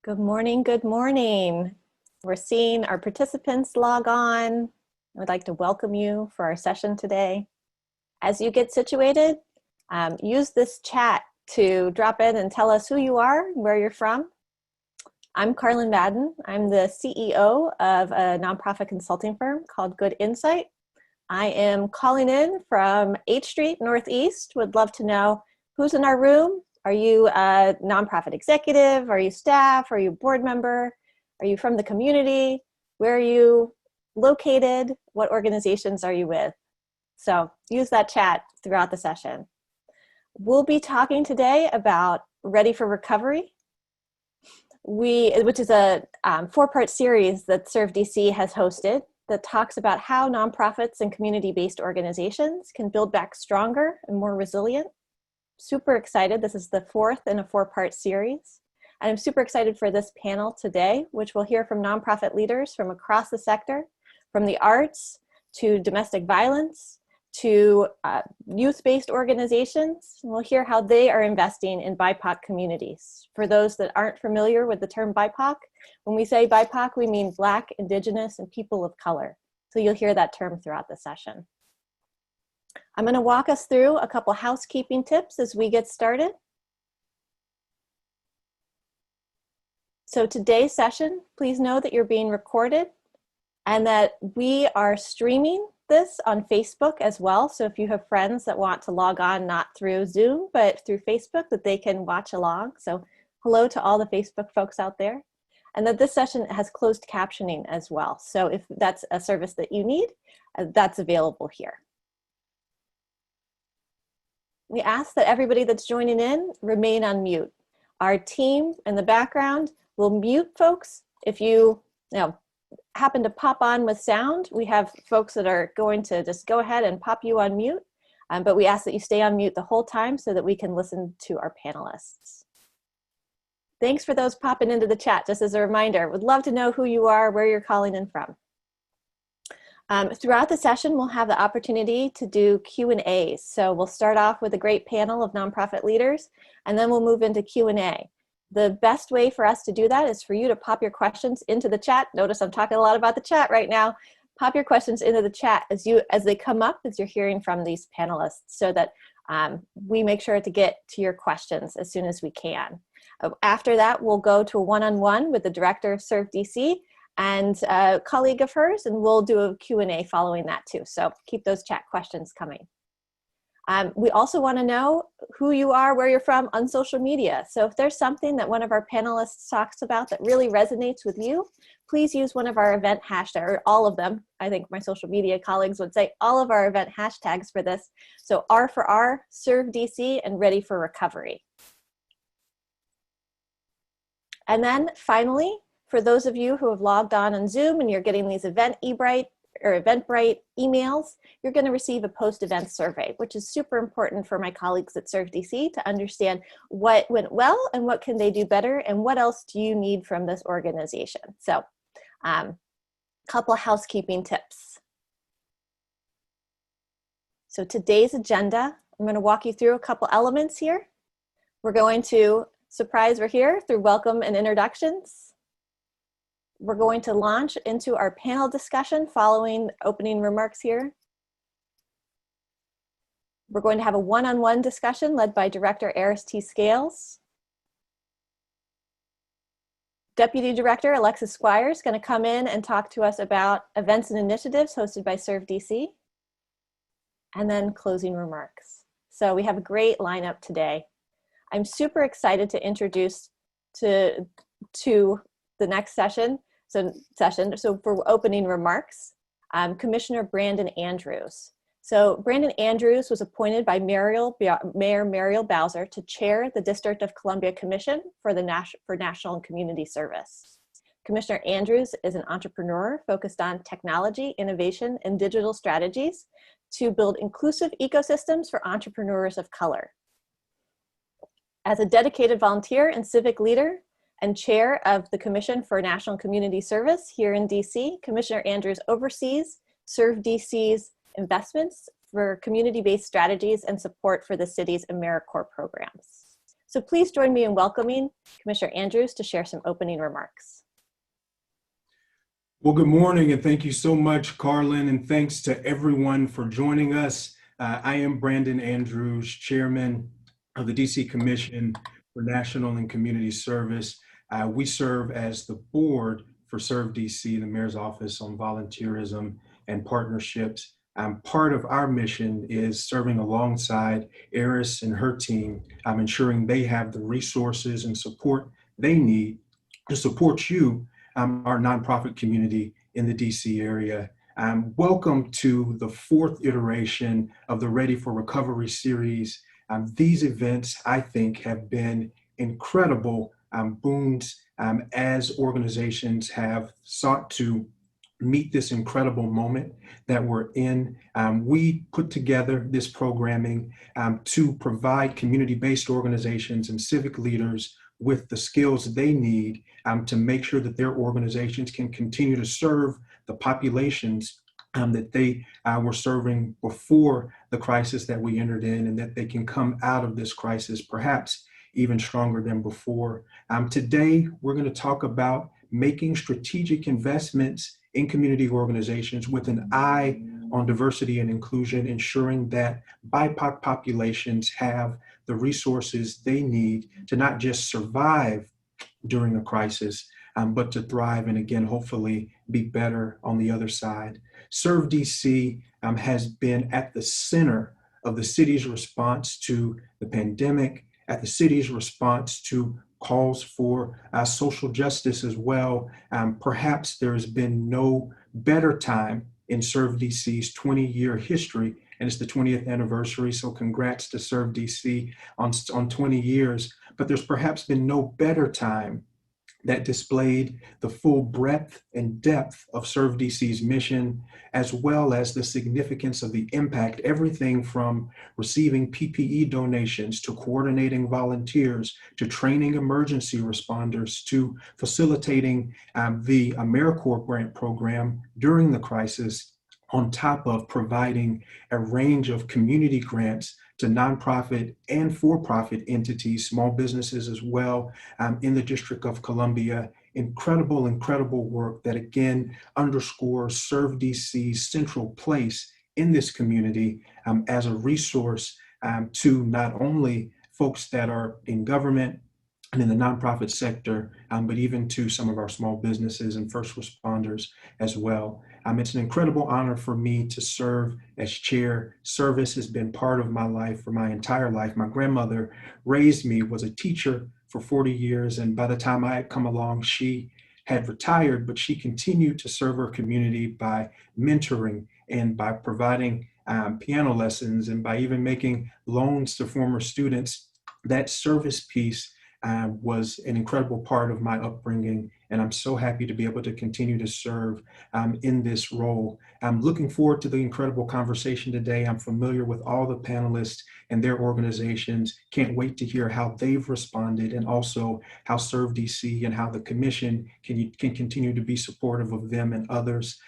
Good morning, good morning. We're seeing our participants log on. I'd like to welcome you for our session today. As you get situated, use this chat to drop in and tell us who you are and where you're from. I'm Carlin Madden. I'm the CEO of a nonprofit consulting firm called Good Insight. I am calling in from H Street Northeast. Would love to know who's in our room. Are you a nonprofit executive? Are you staff? Are you a board member? Are you from the community? Where are you located? What organizations are you with? So use that chat throughout the session. We'll be talking today about Ready for Recovery, which is a 4-part series that Serve DC has hosted that talks about how nonprofits and community-based organizations can build back stronger and more resilient. Super excited. This is the 4th in a 4-part series. And I'm super excited for this panel today, which we'll hear from nonprofit leaders from across the sector, from the arts to domestic violence to youth-based organizations. We'll hear how they are investing in BIPOC communities. For those that aren't familiar with the term BIPOC, when we say BIPOC, we mean Black, Indigenous, and people of color. So you'll hear that term throughout the session. I'm going to walk us through a couple housekeeping tips as we get started. So today's session, please know that you're being recorded and that we are streaming this on Facebook as well. So if you have friends that want to log on, not through Zoom, but through Facebook, that they can watch along. So hello to all the Facebook folks out there. And that this session has closed captioning as well. So if that's a service that you need, that's available here. We ask that everybody that's joining in remain on mute. Our team in the background will mute folks. If you happen to pop on with sound, we have folks that are going to just go ahead and pop you on mute, but we ask that you stay on mute the whole time so that we can listen to our panelists. Thanks for those popping into the chat. Just as a reminder, would love to know who you are, where you're calling in from. Throughout the session, we'll have the opportunity to do Q&As. So we'll start off with a great panel of nonprofit leaders, and then we'll move into Q&A. The best way for us to do that is for you to pop your questions into the chat. Notice I'm talking a lot about the chat right now. Pop your questions into the chat as they come up, as you're hearing from these panelists, so that we make sure to get to your questions as soon as we can. After that, we'll go to a one-on-one with the director of Serve DC and a colleague of hers, and we'll do a Q&A following that too. So keep those chat questions coming. We also want to know who you are, where you're from on social media. So if there's something that one of our panelists talks about that really resonates with you, please use one of our event hashtags, or all of them. I think my social media colleagues would say all of our event hashtags for this. So R for R, Serve DC, and Ready for Recovery. And then finally, for those of you who have logged on Zoom and you're getting these Eventbrite emails, you're going to receive a post-event survey, which is super important for my colleagues at Serve DC to understand what went well and what can they do better and what else do you need from this organization. So couple housekeeping tips. So today's agenda, I'm going to walk you through a couple elements here. We're going to, surprise, we're here through welcome and introductions. We're going to launch into our panel discussion following opening remarks here. We're going to have a one-on-one discussion led by Director Aris T. Scales. Deputy Director Alexis Squire is going to come in and talk to us about events and initiatives hosted by Serve DC. And then closing remarks. So we have a great lineup today. I'm super excited to introduce to the next session. So for opening remarks, Commissioner Brandon Andrews. So Brandon Andrews was appointed by Mayor Muriel Bowser to chair the District of Columbia Commission for National and Community Service. Commissioner Andrews is an entrepreneur focused on technology, innovation, and digital strategies to build inclusive ecosystems for entrepreneurs of color. As a dedicated volunteer and civic leader, and chair of the Commission for National and Community Service here in DC, Commissioner Andrews oversees Serve DC's investments for community-based strategies and support for the city's AmeriCorps programs. So please join me in welcoming Commissioner Andrews to share some opening remarks. Well, good morning, and thank you so much, Carlin, and thanks to everyone for joining us. I am Brandon Andrews, Chairman of the DC Commission for National and Community Service. We serve as the board for Serve DC, the Mayor's Office on Volunteerism and Partnerships. Part of our mission is serving alongside Eris and her team, ensuring they have the resources and support they need to support you, our nonprofit community in the DC area. Welcome to the fourth iteration of the Ready for Recovery series. These events, I think, have been incredible boons as organizations have sought to meet this incredible moment that we're in. We put together this programming to provide community-based organizations and civic leaders with the skills they need to make sure that their organizations can continue to serve the populations that they were serving before the crisis that we entered in, and that they can come out of this crisis perhaps even stronger than before. Today, we're going to talk about making strategic investments in community organizations with an eye on diversity and inclusion, ensuring that BIPOC populations have the resources they need to not just survive during a crisis, but to thrive and again, hopefully be better on the other side. Serve DC has been at the center of the city's response to the pandemic, at the city's response to calls for social justice as well. Perhaps there has been no better time in Serve DC's 20-year history, and it's the 20th anniversary, so congrats to Serve DC on 20 years. But there's perhaps been no better time that displayed the full breadth and depth of Serve DC's mission, as well as the significance of the impact, everything from receiving PPE donations, to coordinating volunteers, to training emergency responders, to facilitating the AmeriCorps grant program during the crisis, on top of providing a range of community grants to nonprofit and for-profit entities, small businesses as well, in the District of Columbia. Incredible, incredible work that again underscores Serve DC's central place in this community as a resource to not only folks that are in government and in the nonprofit sector, but even to some of our small businesses and first responders as well. It's an incredible honor for me to serve as chair. Service has been part of my life for my entire life. My grandmother raised me, was a teacher for 40 years, and by the time I had come along, she had retired, but she continued to serve her community by mentoring and by providing piano lessons and by even making loans to former students. That service piece was an incredible part of my upbringing, and I'm so happy to be able to continue to serve in this role. I'm looking forward to the incredible conversation today. I'm familiar with all the panelists and their organizations. Can't wait to hear how they've responded, and also how Serve DC and how the Commission can continue to be supportive of them and others.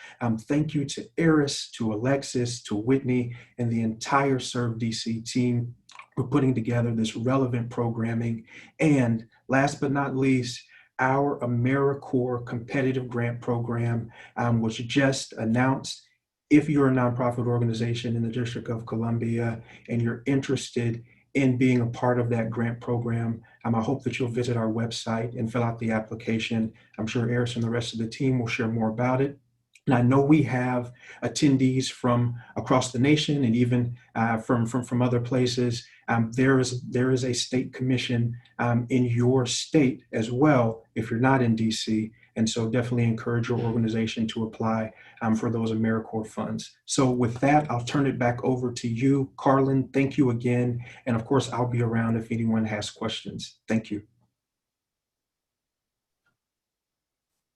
Thank you to Eris, to Alexis, to Whitney, and the entire Serve DC team for putting together this relevant programming. And last but not least, our AmeriCorps competitive grant program was just announced. If you're a nonprofit organization in the District of Columbia and you're interested in being a part of that grant program, I hope that you'll visit our website and fill out the application. I'm sure Eris and the rest of the team will share more about it. And I know we have attendees from across the nation and even from other places. There is a state commission in your state as well if you're not in DC. And so definitely encourage your organization to apply for those AmeriCorps funds. So with that, I'll turn it back over to you, Carlin. Thank you again. And of course, I'll be around if anyone has questions. Thank you.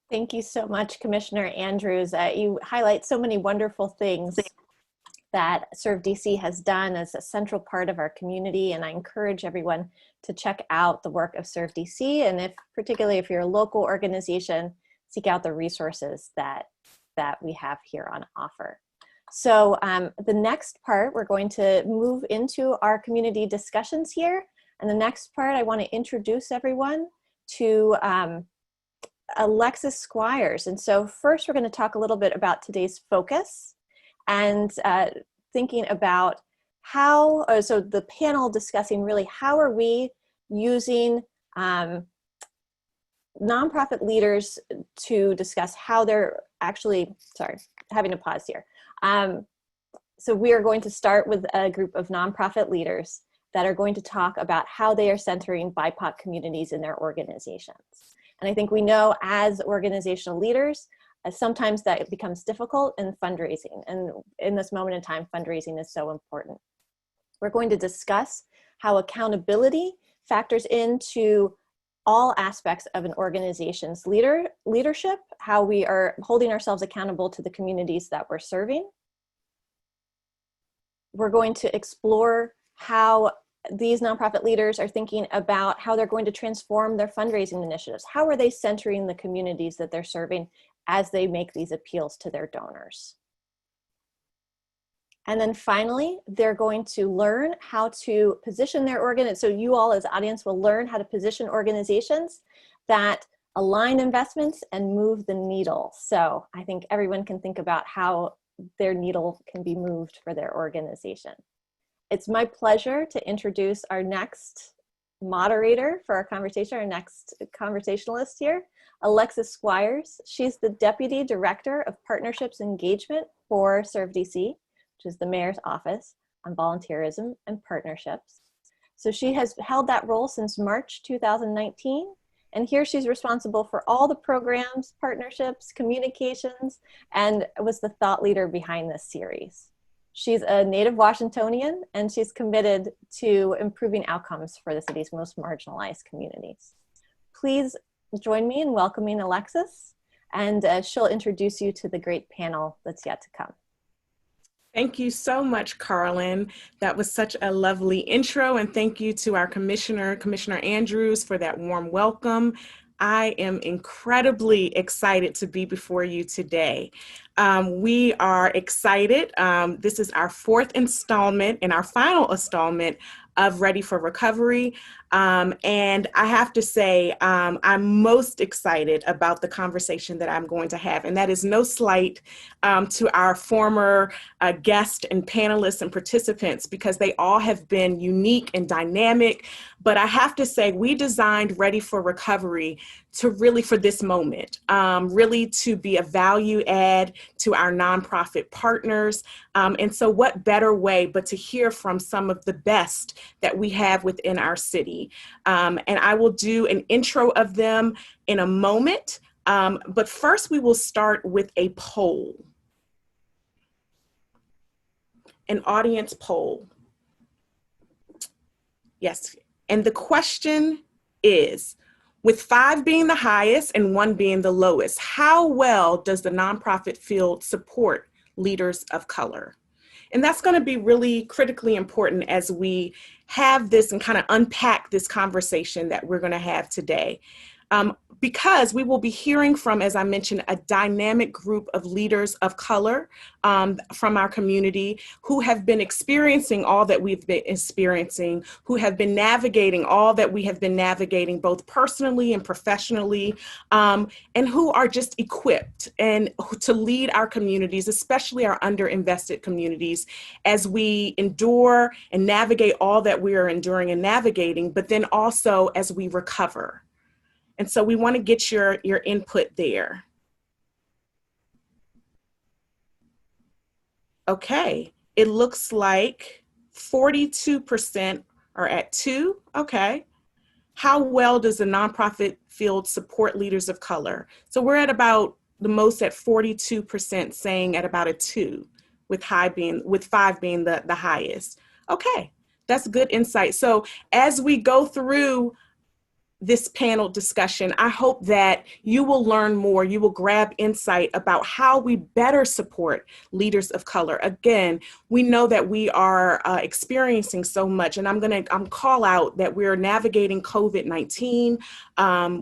Thank you so much, Commissioner Andrews. You highlight so many wonderful things that Serve DC has done as a central part of our community, and I encourage everyone to check out the work of Serve DC, and particularly if you're a local organization, seek out the resources that we have here on offer. So the next part, we're going to move into our community discussions here. And the next part, I want to introduce everyone to Alexis Squires. And so first we're going to talk a little bit about today's focus and thinking about how, so the panel discussing really how are we using nonprofit leaders to discuss how they're actually, sorry, having to pause here. So we are going to start with a group of nonprofit leaders that are going to talk about how they are centering BIPOC communities in their organizations. And I think we know as organizational leaders, sometimes that becomes difficult in fundraising. And in this moment in time, fundraising is so important. We're going to discuss how accountability factors into all aspects of an organization's leadership, how we are holding ourselves accountable to the communities that we're serving. We're going to explore how these nonprofit leaders are thinking about how they're going to transform their fundraising initiatives. How are they centering the communities that they're serving as they make these appeals to their donors? And then finally, they're going to learn how to position their so you all as audience will learn how to position organizations that align investments and move the needle. So I think everyone can think about how their needle can be moved for their organization. It's my pleasure to introduce our next moderator for our conversation, our next conversationalist here, Alexis Squires. She's the Deputy Director of Partnerships Engagement for ServeDC, which is the Mayor's Office on Volunteerism and Partnerships. So she has held that role since March 2019. And here she's responsible for all the programs, partnerships, communications, and was the thought leader behind this series. She's a native Washingtonian, and she's committed to improving outcomes for the city's most marginalized communities. Please join me in welcoming Alexis, and she'll introduce you to the great panel that's yet to come. Thank you so much, Carlin. That was such a lovely intro, and thank you to our Commissioner Andrews, for that warm welcome. I am incredibly excited to be before you today. We are excited. This is our fourth installment and our final installment of Ready for Recovery. And I have to say, I'm most excited about the conversation that I'm going to have. And that is no slight to our former guests and panelists and participants, because they all have been unique and dynamic. But I have to say, we designed Ready for Recovery to really, for this moment, really to be a value add to our nonprofit partners. And so what better way but to hear from some of the best that we have within our city. And I will do an intro of them in a moment. But first we will start with a poll, an audience poll. Yes, and the question is, with 5 being the highest and 1 being the lowest, how well does the nonprofit field support leaders of color? And that's going to be really critically important as we have this and kind of unpack this conversation that we're going to have today. Because we will be hearing from, as I mentioned, a dynamic group of leaders of color from our community who have been experiencing all that we've been experiencing, who have been navigating all that we have been navigating, both personally and professionally, and who are just equipped and to lead our communities, especially our underinvested communities, as we endure and navigate all that we are enduring and navigating, but then also as we recover. And so we want to get your input there. Okay, it looks like 42% are at 2. Okay. How well does the nonprofit field support leaders of color? So we're at about the most at 42%, saying at about a 2, with 5 being the highest. Okay, that's good insight. So as we go through this panel discussion, I hope that you will learn more, you will grab insight about how we better support leaders of color. Again, we know that we are experiencing so much, and I'm call out that we're navigating COVID-19.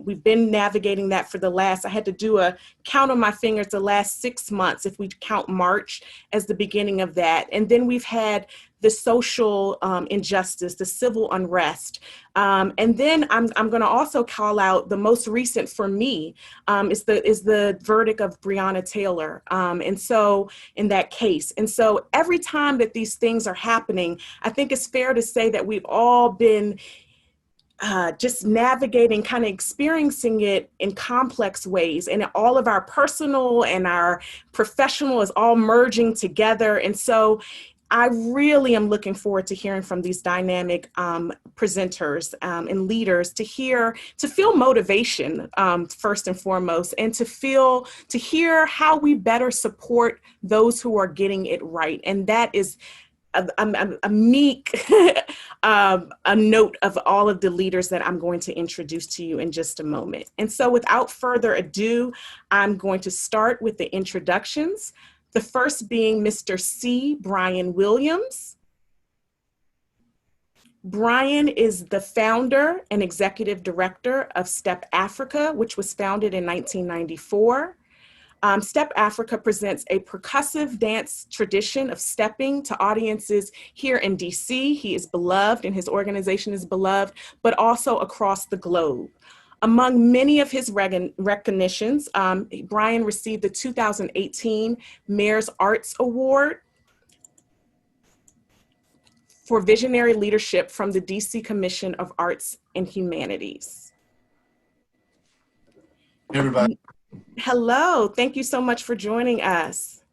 We've been navigating that for the last, I had to do a count on my fingers, the last 6 months, if we count March as the beginning of that. And then we've had the social injustice, the civil unrest. And then I'm going to also call out the most recent for me is the verdict of Breonna Taylor. And so in that case, and so every time that these things are happening, I think it's fair to say that we've all been just navigating, kind of experiencing it in complex ways, and all of our personal and our professional is all merging together. And so I really am looking forward to hearing from these dynamic presenters and leaders to feel motivation first and foremost, and to hear how we better support those who are getting it right. And that is a meek a note of all of the leaders that I'm going to introduce to you in just a moment. And so without further ado, I'm going to start with the introductions. The first being Mr. C. Brian Williams. Brian is the founder and executive director of STEP Africa, which was founded in 1994. STEP Africa presents a percussive dance tradition of stepping to audiences here in DC. He is beloved and his organization is beloved, but also across the globe. Among many of his recognitions, Brian received the 2018 Mayor's Arts Award for visionary leadership from the DC Commission of Arts and Humanities. Hey, everybody. Hello, thank you so much for joining us.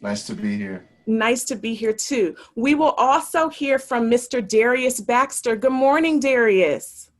Nice to be here. Nice to be here too. We will also hear from Mr. Darius Baxter. Good morning, Darius.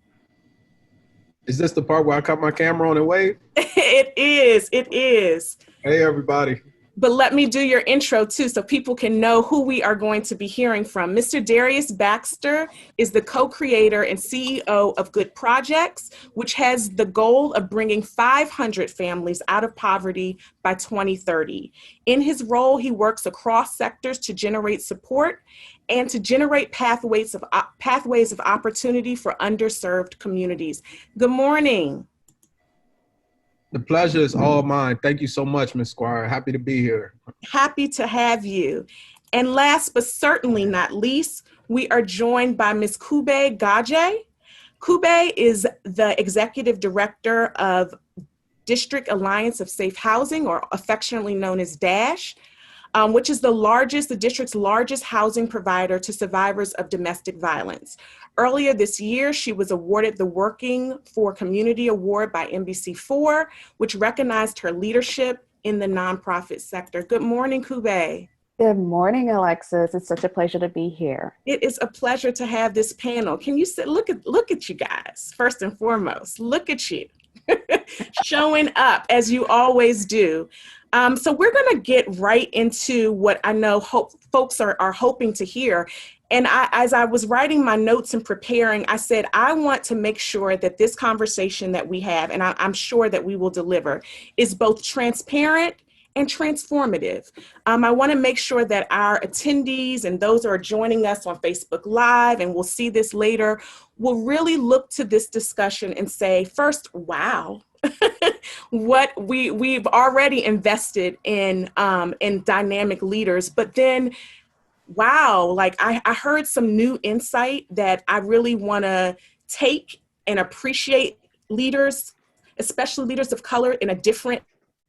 Is this the part where I cut my camera on and wave? It is. Hey, everybody. But let me do your intro too, so people can know who we are going to be hearing from. Mr. Darius Baxter is the co-creator and CEO of Good Projects, which has the goal of bringing 500 families out of poverty by 2030. In his role, he works across sectors to generate support and to generate pathways of opportunity for underserved communities. Good morning. The pleasure is all mine. Thank you so much, Ms. Squire. Happy to be here. Happy to have you. And last but certainly not least, we are joined by Ms. Kube Gaje. Kube is the executive director of District Alliance of Safe Housing, or affectionately known as DASH, which is the district's largest housing provider to survivors of domestic violence. Earlier this year, she was awarded the Working for Community Award by NBC4, which recognized her leadership in the nonprofit sector. Good morning, Kube. Good morning, Alexis. It's such a pleasure to be here. It is a pleasure to have this panel. Can you look at you guys, first and foremost. Look at you, showing up as you always do. So we're going to get right into what I know folks are hoping to hear. And as I was writing my notes and preparing, I said, I want to make sure that this conversation that we have, and I'm sure that we will deliver, is both transparent and transformative. I want to make sure that our attendees and those who are joining us on Facebook Live, and we'll see this later, will really look to this discussion and say, first, wow. What we've already invested in dynamic leaders, but then, wow, like I heard some new insight that I really want to take and appreciate leaders, especially leaders of color, in a different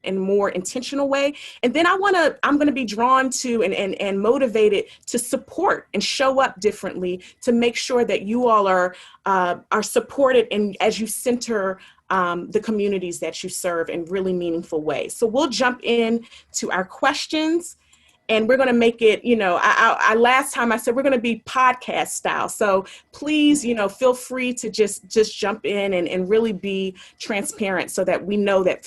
and more intentional way. And then I'm going to be drawn to and motivated to support and show up differently to make sure that you all are supported and as you center the communities that you serve in really meaningful ways. So we'll jump in to our questions, and we're going to make it, I last time I said we're going to be podcast style. So please, feel free to just jump in and really be transparent so that we know that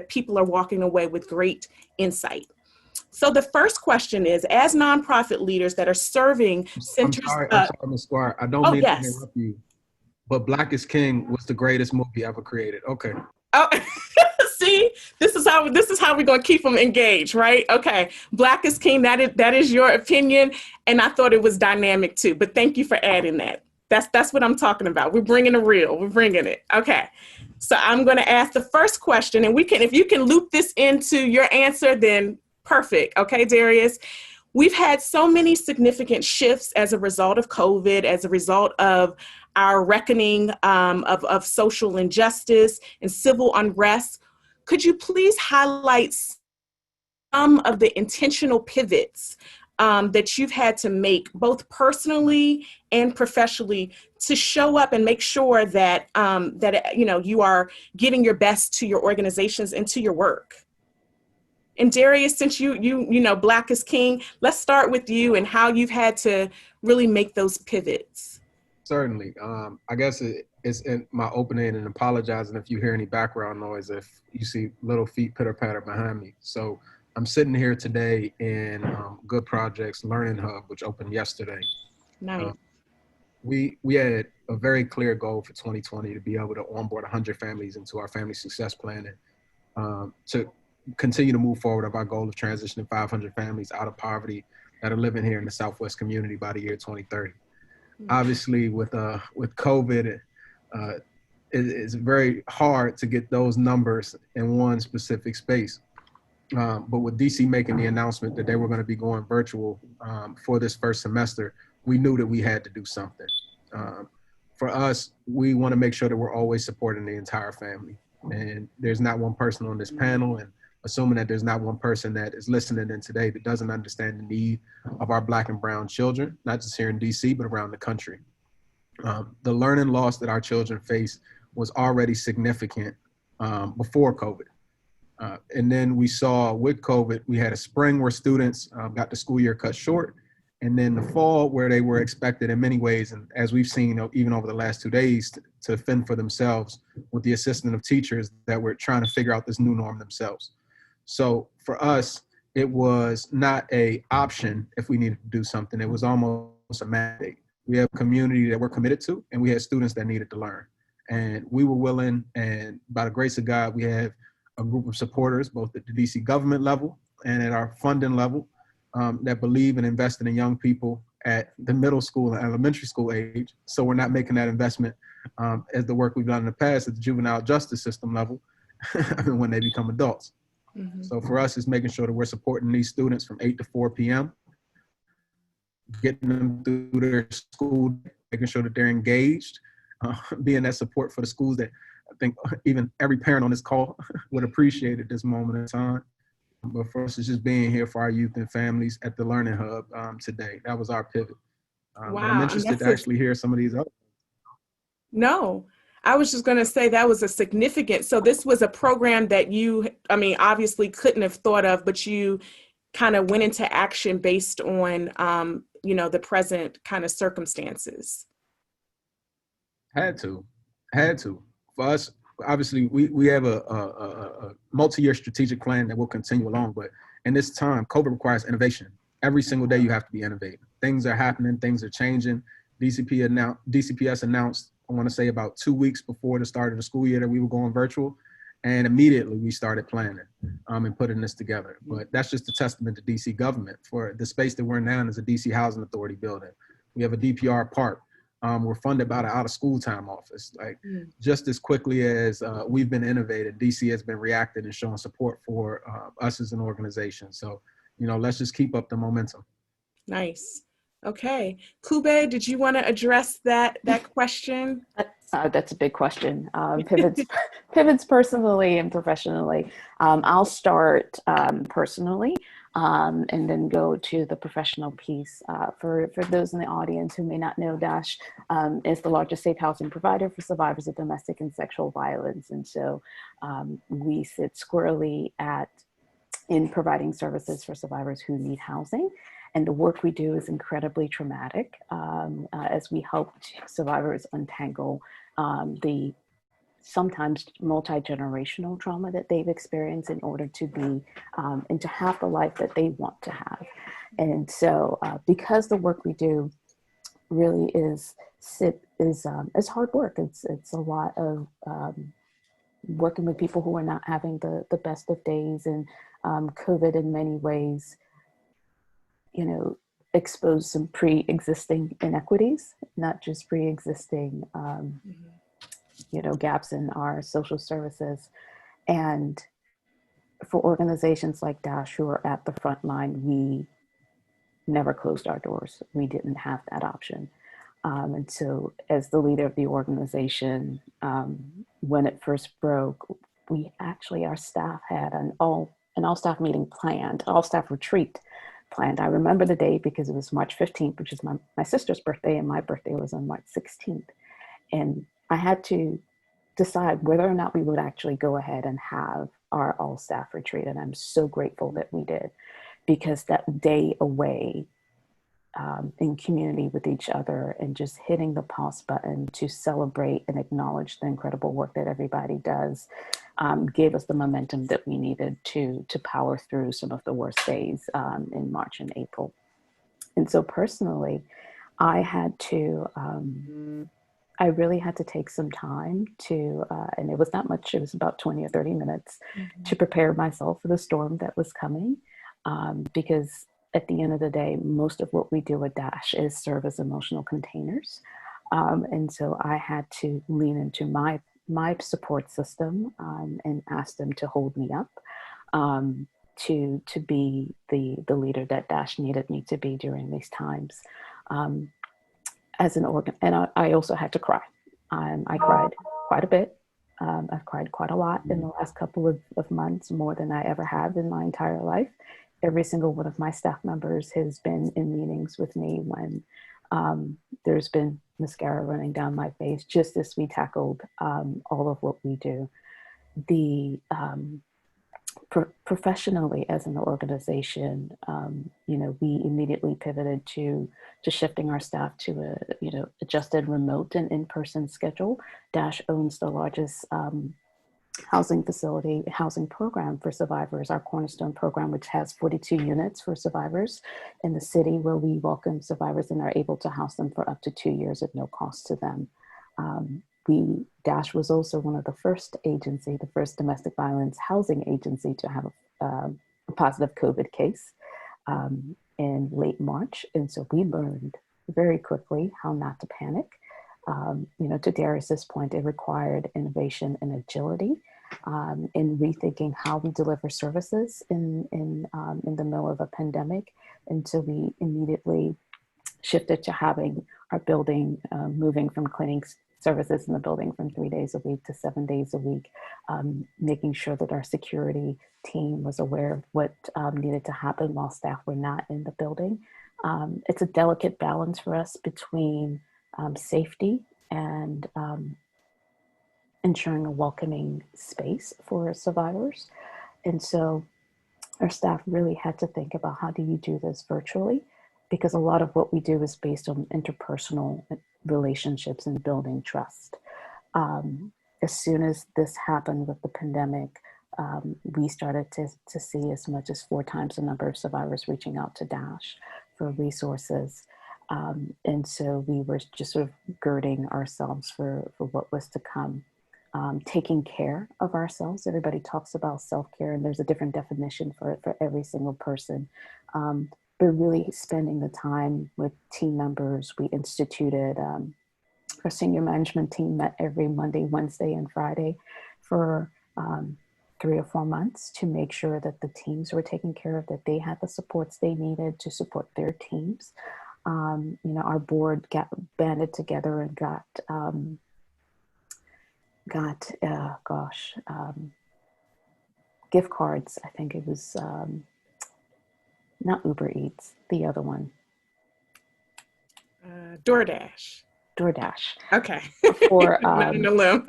people are walking away with great insight. So the first question is, as nonprofit leaders that are serving centers. I'm sorry, Ms. Squire. I don't mean to interrupt you, but Black is King was the greatest movie ever created. Okay. Oh, see, this is how we're going to keep them engaged, right? Okay. Black is King. That is your opinion. And I thought it was dynamic too, but thank you for adding that. That's what I'm talking about. We're bringing we're bringing it. Okay. So I'm going to ask the first question, and if you can loop this into your answer, then perfect. Okay, Darius. we've had so many significant shifts as a result of COVID, as a result of our reckoning of social injustice and civil unrest. Could you please highlight some of the intentional pivots that you've had to make, both personally and professionally, to show up and make sure that you are giving your best to your organizations and to your work? And Darius, since you know Black is King, let's start with you and how you've had to really make those pivots. Certainly. I guess it's in my opening and apologizing if you hear any background noise, if you see little feet pitter patter behind me. So I'm sitting here today in Good Projects Learning Hub, which opened yesterday. Nice. We had a very clear goal for 2020 to be able to onboard 100 families into our family success plan and to continue to move forward of our goal of transitioning 500 families out of poverty that are living here in the Southwest community by the year 2030. Obviously, with COVID, it's very hard to get those numbers in one specific space. But with DC making the announcement that they were going to be going virtual for this first semester, we knew that we had to do something. For us, we want to make sure that we're always supporting the entire family. And there's not one person on this panel, and assuming that there's not one person that is listening in today that doesn't understand the need of our Black and brown children, not just here in DC, but around the country. The learning loss that our children face was already significant before COVID. And then we saw with COVID, we had a spring where students got the school year cut short, and then the fall where they were expected in many ways, and as we've seen even over the last 2 days, to fend for themselves with the assistance of teachers that were trying to figure out this new norm themselves. So for us, it was not an option if we needed to do something. It was almost a mandate. We have a community that we're committed to, and we had students that needed to learn. And we were willing, and by the grace of God, we have a group of supporters, both at the DC government level and at our funding level, that believe in investing in young people at the middle school and elementary school age. So we're not making that investment as the work we've done in the past at the juvenile justice system level when they become adults. Mm-hmm. So for us, it's making sure that we're supporting these students from 8 to 4 p.m., getting them through their school, making sure that they're engaged, being that support for the schools that I think even every parent on this call would appreciate at this moment in time. But for us, it's just being here for our youth and families at the Learning Hub today. That was our pivot. Wow. But I'm interested to actually hear some of these other. No, I was just going to say that was a significant, so this was a program that you, obviously couldn't have thought of, but you kind of went into action based on, the present kind of circumstances. Had to. For us, obviously, we have a multi-year strategic plan that will continue along, but in this time, COVID requires innovation. Every single day you have to be innovating. Things are happening, things are changing. DCPS announced, I want to say about 2 weeks before the start of the school year, that we were going virtual, and immediately we started planning and putting this together. But that's just a testament to DC government for the space that we're in now is a DC Housing Authority building. We have a DPR park. We're funded by the out of school time office. Just as quickly as we've been innovating, DC has been reacting and showing support for us as an organization. So, let's just keep up the momentum. Nice. Okay. Kube, did you want to address that question? That's a big question. Pivots personally and professionally. I'll start personally. And then go to the professional piece. For those in the audience who may not know, DASH is the largest safe housing provider for survivors of domestic and sexual violence. And so we sit squarely in providing services for survivors who need housing. And the work we do is incredibly traumatic as we help survivors untangle the sometimes multi-generational trauma that they've experienced in order to be and to have the life that they want to have. And so because the work we do really is hard work. It's a lot of working with people who are not having the best of days, and COVID in many ways, exposed some pre-existing inequities, not just pre-existing gaps in our social services. And for organizations like DASH who are at the front line, we never closed our doors. We didn't have that option. And so as the leader of the organization, when it first broke, our staff had an all staff meeting planned, all staff retreat planned. I remember the day because it was March 15th, which is my sister's birthday, and my birthday was on March 16th. And I had to decide whether or not we would actually go ahead and have our all staff retreat. And I'm so grateful that we did, because that day away in community with each other and just hitting the pause button to celebrate and acknowledge the incredible work that everybody does gave us the momentum that we needed to power through some of the worst days in March and April. And so personally, I really had to take some time to, and it was not much, it was about 20 or 30 minutes to prepare myself for the storm that was coming. Because at the end of the day, most of what we do at DASH is serve as emotional containers. And so I had to lean into my support system and ask them to hold me up, to be the leader that DASH needed me to be during these times. As an organ, and I also had to cry. I cried quite a bit. I've cried quite a lot in the last couple of months, more than I ever have in my entire life. Every single one of my staff members has been in meetings with me when there's been mascara running down my face, just as we tackled all of what we do. Professionally as an organization, we immediately pivoted to shifting our staff to a adjusted remote and in-person schedule. DASH owns the largest housing program for survivors, our Cornerstone program, which has 42 units for survivors in the city, where we welcome survivors and are able to house them for up to 2 years at no cost to them. DASH was also one of the first domestic violence housing agency to have a positive COVID case in late March. And so we learned very quickly how not to panic. To Darius's point, it required innovation and agility in rethinking how we deliver services in the middle of a pandemic. And so we immediately shifted to having our building moving from cleaning services in the building from 3 days a week to 7 days a week, making sure that our security team was aware of what needed to happen while staff were not in the building. It's a delicate balance for us between safety and ensuring a welcoming space for survivors. And so our staff really had to think about, how do you do this virtually? Because a lot of what we do is based on interpersonal relationships and building trust. As soon as this happened with the pandemic, we started to see as much as 4 times the number of survivors reaching out to DASH for resources. And so we were just sort of girding ourselves for what was to come. Taking care of ourselves. Everybody talks about self-care, and there's a different definition for it for every single person. But really spending the time with team members. We instituted, our senior management team met every Monday, Wednesday, and Friday for 3 or 4 months to make sure that the teams were taken care of, that they had the supports they needed to support their teams. Our board banded together and got gift cards. I think it was not Uber Eats, the other one. DoorDash. Okay. For not in a limb.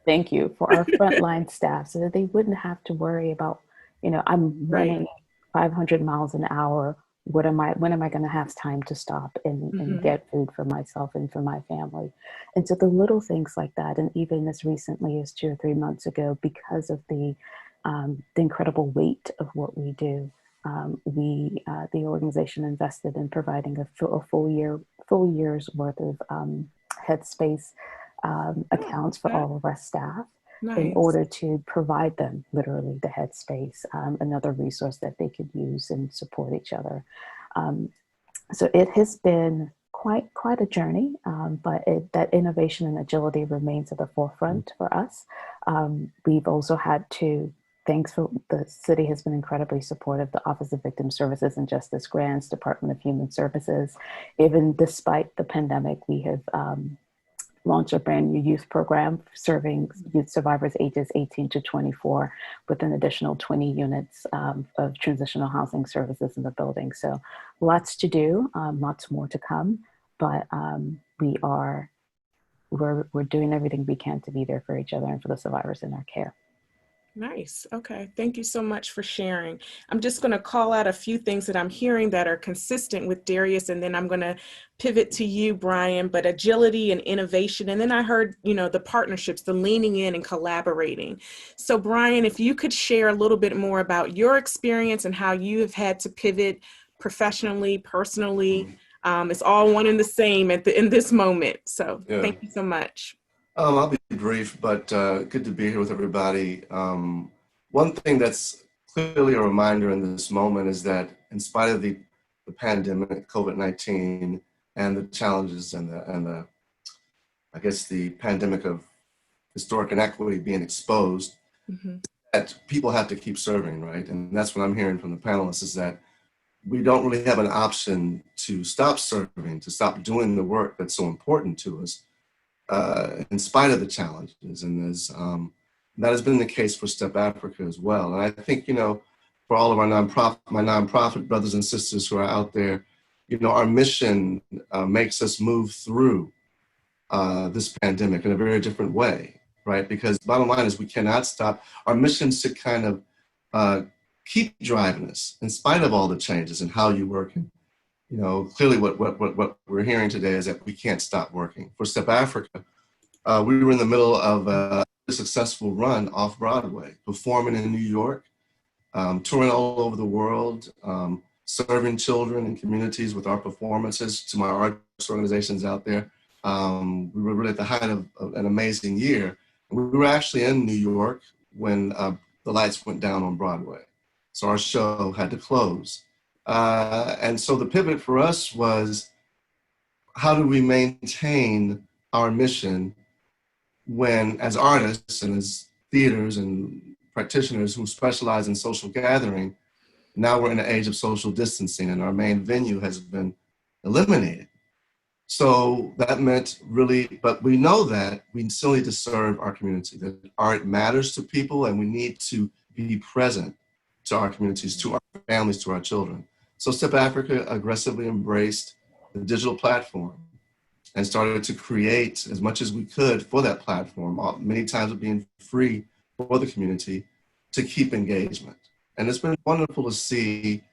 Thank you, for our frontline staff, so that they wouldn't have to worry about, I'm running 500 miles an hour. When am I going to have time to stop and get food for myself and for my family? And so the little things like that, and even as recently as 2 or 3 months ago, because of the incredible weight of what we do, the organization invested in providing a full year's worth of Headspace accounts for all of our staff. Nice. In order to provide them literally the Headspace, another resource that they could use and support each other. So it has been quite a journey, but that innovation and agility remains at the forefront for us. We've also had to thankful the city has been incredibly supportive. The Office of Victim Services and Justice Grants, Department of Human Services. Even despite the pandemic, we have launched a brand new youth program serving youth survivors ages 18 to 24 with an additional 20 units of transitional housing services in the building. So lots to do, lots more to come, but we're doing everything we can to be there for each other and for the survivors in our care. Nice. Okay. Thank you so much for sharing. I'm just going to call out a few things that I'm hearing that are consistent with Darius, and then I'm going to pivot to you, Brian, but agility and innovation. And then I heard, the partnerships, the leaning in and collaborating. So Brian, if you could share a little bit more about your experience and how you have had to pivot professionally, personally. It's all one and the same in this moment. So Thank you so much. I'll be brief, but good to be here with everybody. One thing that's clearly a reminder in this moment is that in spite of the pandemic, COVID-19, and the challenges and the pandemic of historic inequity being exposed, that people have to keep serving, right? And that's what I'm hearing from the panelists, is that we don't really have an option to stop serving, to stop doing the work that's so important to us. In spite of the challenges, and that has been the case for STEP Africa as well. And I think, for all of my nonprofit brothers and sisters who are out there, our mission makes us move through this pandemic in a very different way, right? Because bottom line is we cannot stop. Our mission is to kind of keep driving us in spite of all the changes and how you work. And, clearly what we're hearing today is that we can't stop working. For STEP Africa, we were in the middle of a successful run off Broadway, performing in New York, touring all over the world, serving children and communities with our performances. To my arts organizations out there, we were really at the height of an amazing year. We were actually in New York when the lights went down on Broadway. So our show had to close. And so the pivot for us was, how do we maintain our mission when, as artists and as theaters and practitioners who specialize in social gathering, now we're in an age of social distancing and our main venue has been eliminated. So that meant really, but we know that we still need to serve our community, that art matters to people and we need to be present to our communities, to our families, to our children. So STEP Africa aggressively embraced the digital platform and started to create as much as we could for that platform, many times it being free for the community, to keep engagement. And it's been wonderful to see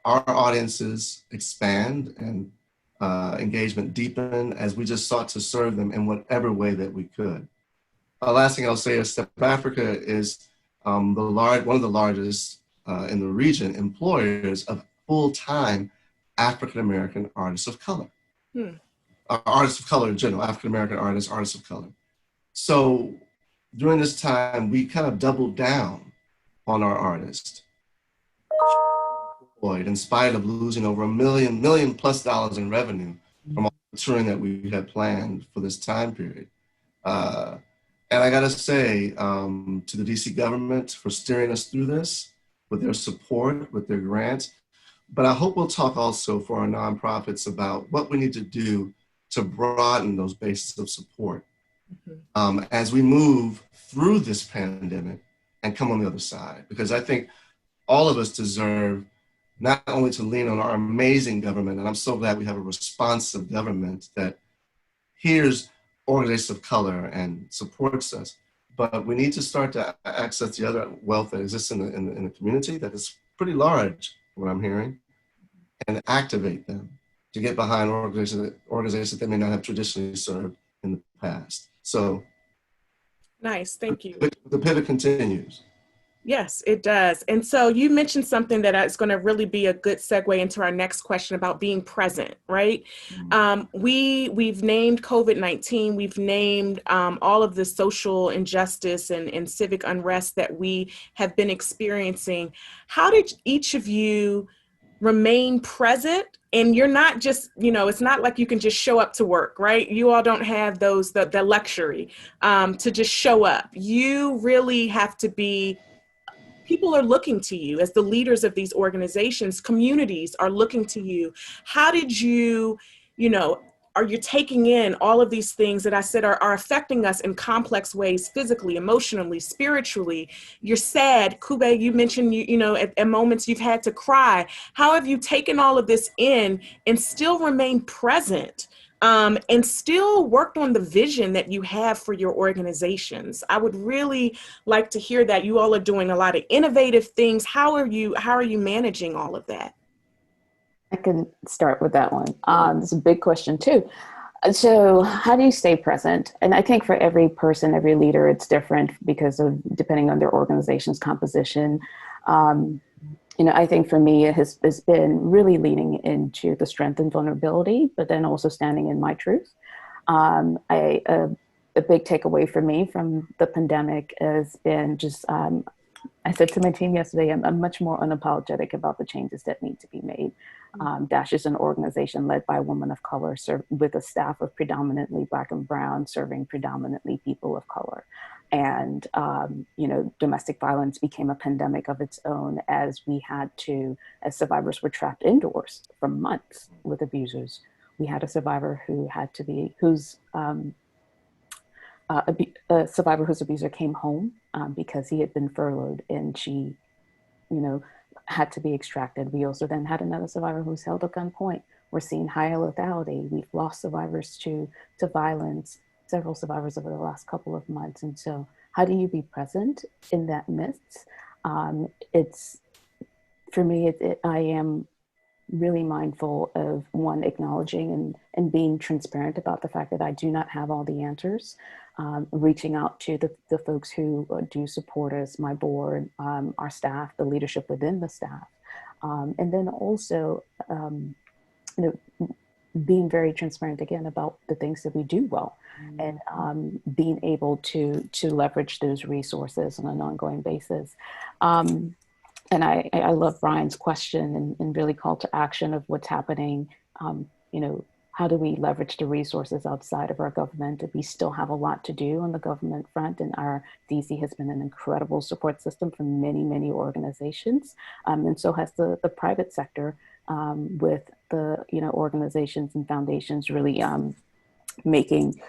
our audiences expand and engagement deepen as we just sought to serve them in whatever way that we could. Last thing I'll say is STEP Africa is one of the largest in the region employers of full-time African-American artists of color. Artists of color in general, African-American artists of color. So during this time, we kind of doubled down on our artists. In spite of losing over $1 million plus in revenue from all the touring that we had planned for this time period. And I gotta say to the DC government for steering us through this with their support, with their grants. But I hope we'll talk also for our nonprofits about what we need to do to broaden those bases of support as we move through this pandemic and come on the other side. Because I think all of us deserve not only to lean on our amazing government, and I'm so glad we have a responsive government that hears organizations of color and supports us, but we need to start to access the other wealth that exists in the community that is pretty large, what I'm hearing, and activate them to get behind organizations that may not have traditionally served in the past. So nice, thank you. The pivot continues. Yes, it does. And so you mentioned something that is going to really be a good segue into our next question about being present, right? We've named COVID-19, we've named all of the social injustice and civic unrest that we have been experiencing. How did each of you remain present? And you're not just, it's not like you can just show up to work, right? You all don't have the luxury to just show up. You really have to be people are looking to you as the leaders of these organizations, communities are looking to you. How did you, are you taking in all of these things that I said are affecting us in complex ways, physically, emotionally, spiritually? You're sad. Kube, you mentioned, at moments you've had to cry. How have you taken all of this in and still remain present? And still worked on the vision that you have for your organizations? I would really like to hear that. You all are doing a lot of innovative things. How are you managing all of that? I can start with that one. It's a big question too. So how do you stay present? And I think for every person, every leader, it's different because of depending on their organization's composition. I think for me, it's been really leaning into the strength and vulnerability, but then also standing in my truth. A big takeaway for me from the pandemic has been just, I said to my team yesterday, I'm much more unapologetic about the changes that need to be made. DASH is an organization led by a woman of color, with a staff of predominantly Black and Brown, serving predominantly people of color. And, domestic violence became a pandemic of its own as survivors were trapped indoors for months with abusers. We had a survivor whose abuser came home because he had been furloughed, and she, had to be extracted. We also then had another survivor who was held at gunpoint. We're seeing higher lethality. We've lost survivors to violence, several survivors over the last couple of months. And so how do you be present in that midst? For me, I am really mindful of acknowledging and being transparent about the fact that I do not have all the answers, reaching out to the folks who do support us, my board, our staff, the leadership within the staff. And then also, being very transparent again about the things that we do well, and being able to leverage those resources on an ongoing basis. And I love Brian's question and really call to action of what's happening. How do we leverage the resources outside of our government? We still have a lot to do on the government front, and our DC has been an incredible support system for many, many organizations. And so has the private sector, with the organizations and foundations really making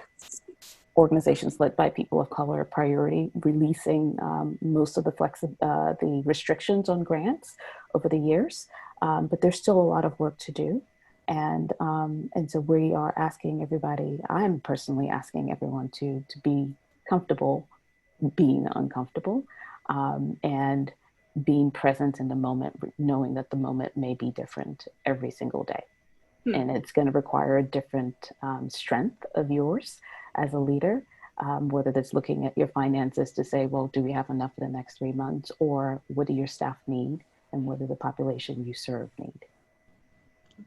organizations led by people of color a priority, releasing most of the restrictions on grants over the years. But there's still a lot of work to do. And so we are asking everybody, I'm personally asking everyone to be comfortable being uncomfortable, and being present in the moment, knowing that the moment may be different every single day. And it's going to require a different strength of yours as a leader, whether that's looking at your finances to say, well, do we have enough for the next 3 months? Or what do your staff need? And what do the population you serve need?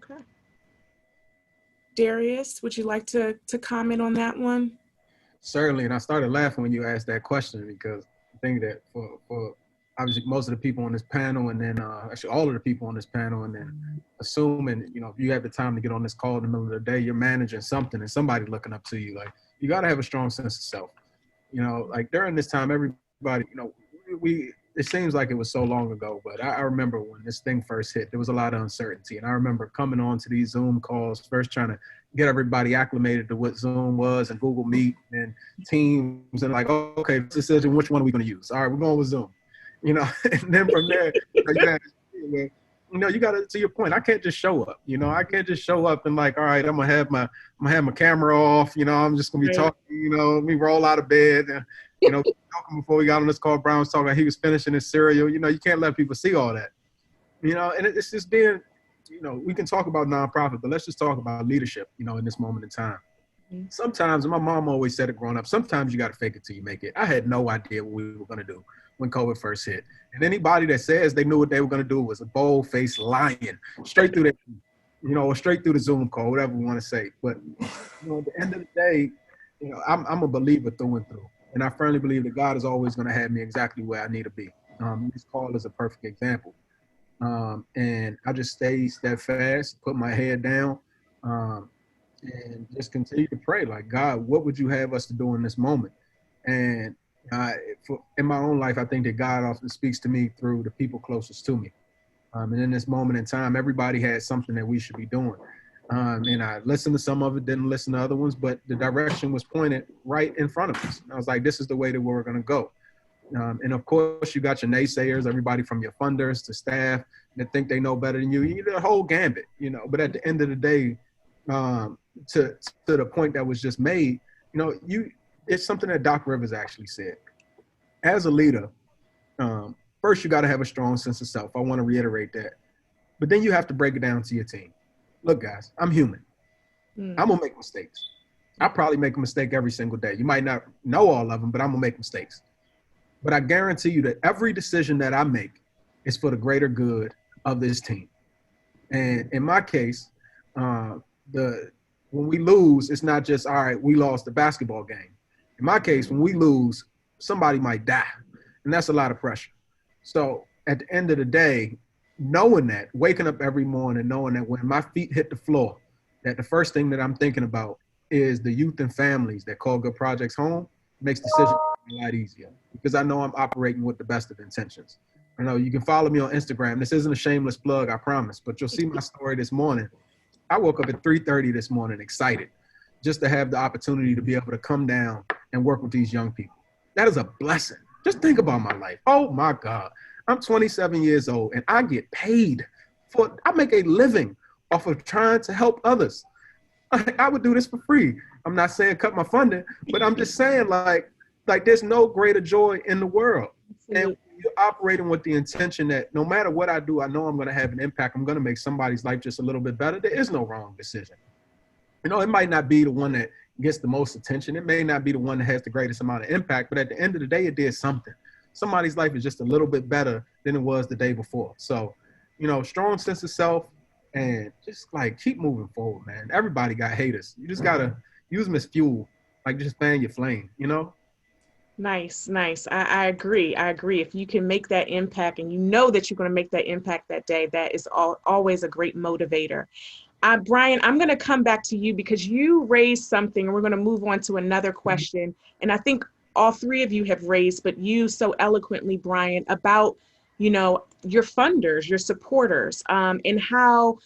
Okay. Darius, would you like to comment on that one? Certainly, and I started laughing when you asked that question, because I think that for obviously most of the people on this panel, and then actually all of the people on this panel, and then assuming, if you have the time to get on this call in the middle of the day, you're managing something and somebody looking up to you, like, you got to have a strong sense of self. Like during this time, everybody, it seems like it was so long ago, but I remember when this thing first hit, there was a lot of uncertainty. And I remember coming on to these Zoom calls, first trying to get everybody acclimated to what Zoom was and Google Meet and Teams, and like, oh, okay, decision, which one are we going to use? All right, we're going with Zoom. And then from there, you got to, to your point, I can't just show up. I can't just show up and like, all right, I'm gonna have my camera off. I'm just gonna be talking. Let me roll out of bed. Before we got on this call, Brian was talking about he was finishing his cereal. You can't let people see all that. And it's just being, we can talk about nonprofit, but let's just talk about leadership. In this moment in time. Mm-hmm. Sometimes, and my mom always said it growing up, sometimes you got to fake it till you make it. I had no idea what we were gonna do when COVID first hit. And anybody that says they knew what they were going to do was a bold-faced lying straight through that, or straight through the Zoom call, whatever we want to say. But, at the end of the day, I'm a believer through and through. And I firmly believe that God is always going to have me exactly where I need to be. This call is a perfect example. And I just stay steadfast, put my head down, and just continue to pray, like, God, what would you have us to do in this moment? And In my own life, I think that God often speaks to me through the people closest to me. And in this moment in time, everybody had something that we should be doing. And I listened to some of it, didn't listen to other ones, but the direction was pointed right in front of us. And I was like, this is the way that we're going to go. And of course, you got your naysayers, everybody from your funders to staff that think they know better than you. You the whole gambit, you know. But at the end of the day, to the point that was just made, you know, it's something that Doc Rivers actually said. As a leader, first you got to have a strong sense of self. I want to reiterate that. But then you have to break it down to your team. Look, guys, I'm human. I'm gonna make mistakes. I probably make a mistake every single day. You might not know all of them, but I'm gonna make mistakes. But I guarantee you that every decision that I make is for the greater good of this team. And in my case, when we lose, it's not just, all right, we lost the basketball game. In my case, when we lose, somebody might die. And that's a lot of pressure. So at the end of the day, knowing that, waking up every morning, knowing that when my feet hit the floor, that the first thing that I'm thinking about is the youth and families that call Good Projects home, makes decisions a lot easier because I know I'm operating with the best of intentions. I know you can follow me on Instagram. This isn't a shameless plug, I promise, but you'll see my story this morning. I woke up at 3:30 this morning excited just to have the opportunity to be able to come down and work with these young people. That is a blessing. Just think about my life. Oh my God. I'm 27 years old and I get paid I make a living off of trying to help others. I would do this for free. I'm not saying cut my funding, but I'm just saying like there's no greater joy in the world. And you're operating with the intention that no matter what I do, I know I'm going to have an impact. I'm going to make somebody's life just a little bit better. There is no wrong decision. You know, it might not be the one that gets the most attention. It may not be the one that has the greatest amount of impact, but at the end of the day, it did something. Somebody's life is just a little bit better than it was the day before. So, you know, strong sense of self and just like keep moving forward, man. Everybody got haters. You just got to use them as fuel, like just fan your flame, you know? Nice. I agree. If you can make that impact and you know that you're going to make that impact that day, that is always a great motivator. Brian, I'm going to come back to you because you raised something and we're going to move on to another question. And I think all three of you have raised, but you so eloquently, Brian, about, you know, your funders, your supporters, and how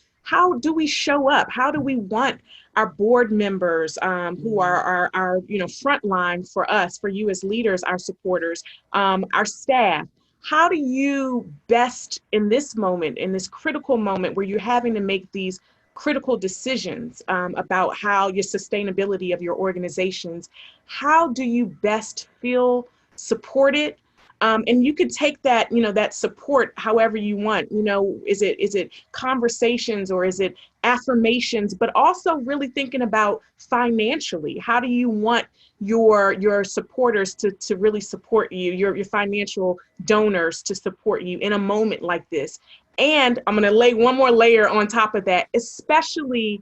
do we show up? How do we want our board members who are our, you know, frontline for us, for you as leaders, our supporters, our staff? How do you best in this moment, in this critical moment where you're having to make these critical decisions about how your sustainability of your organizations, how do you best feel supported? And you could take that, you know, that support however you want. You know, is it conversations or is it affirmations? But also really thinking about financially, how do you want your supporters to really support you, your financial donors to support you in a moment like this? And I'm going to lay one more layer on top of that, especially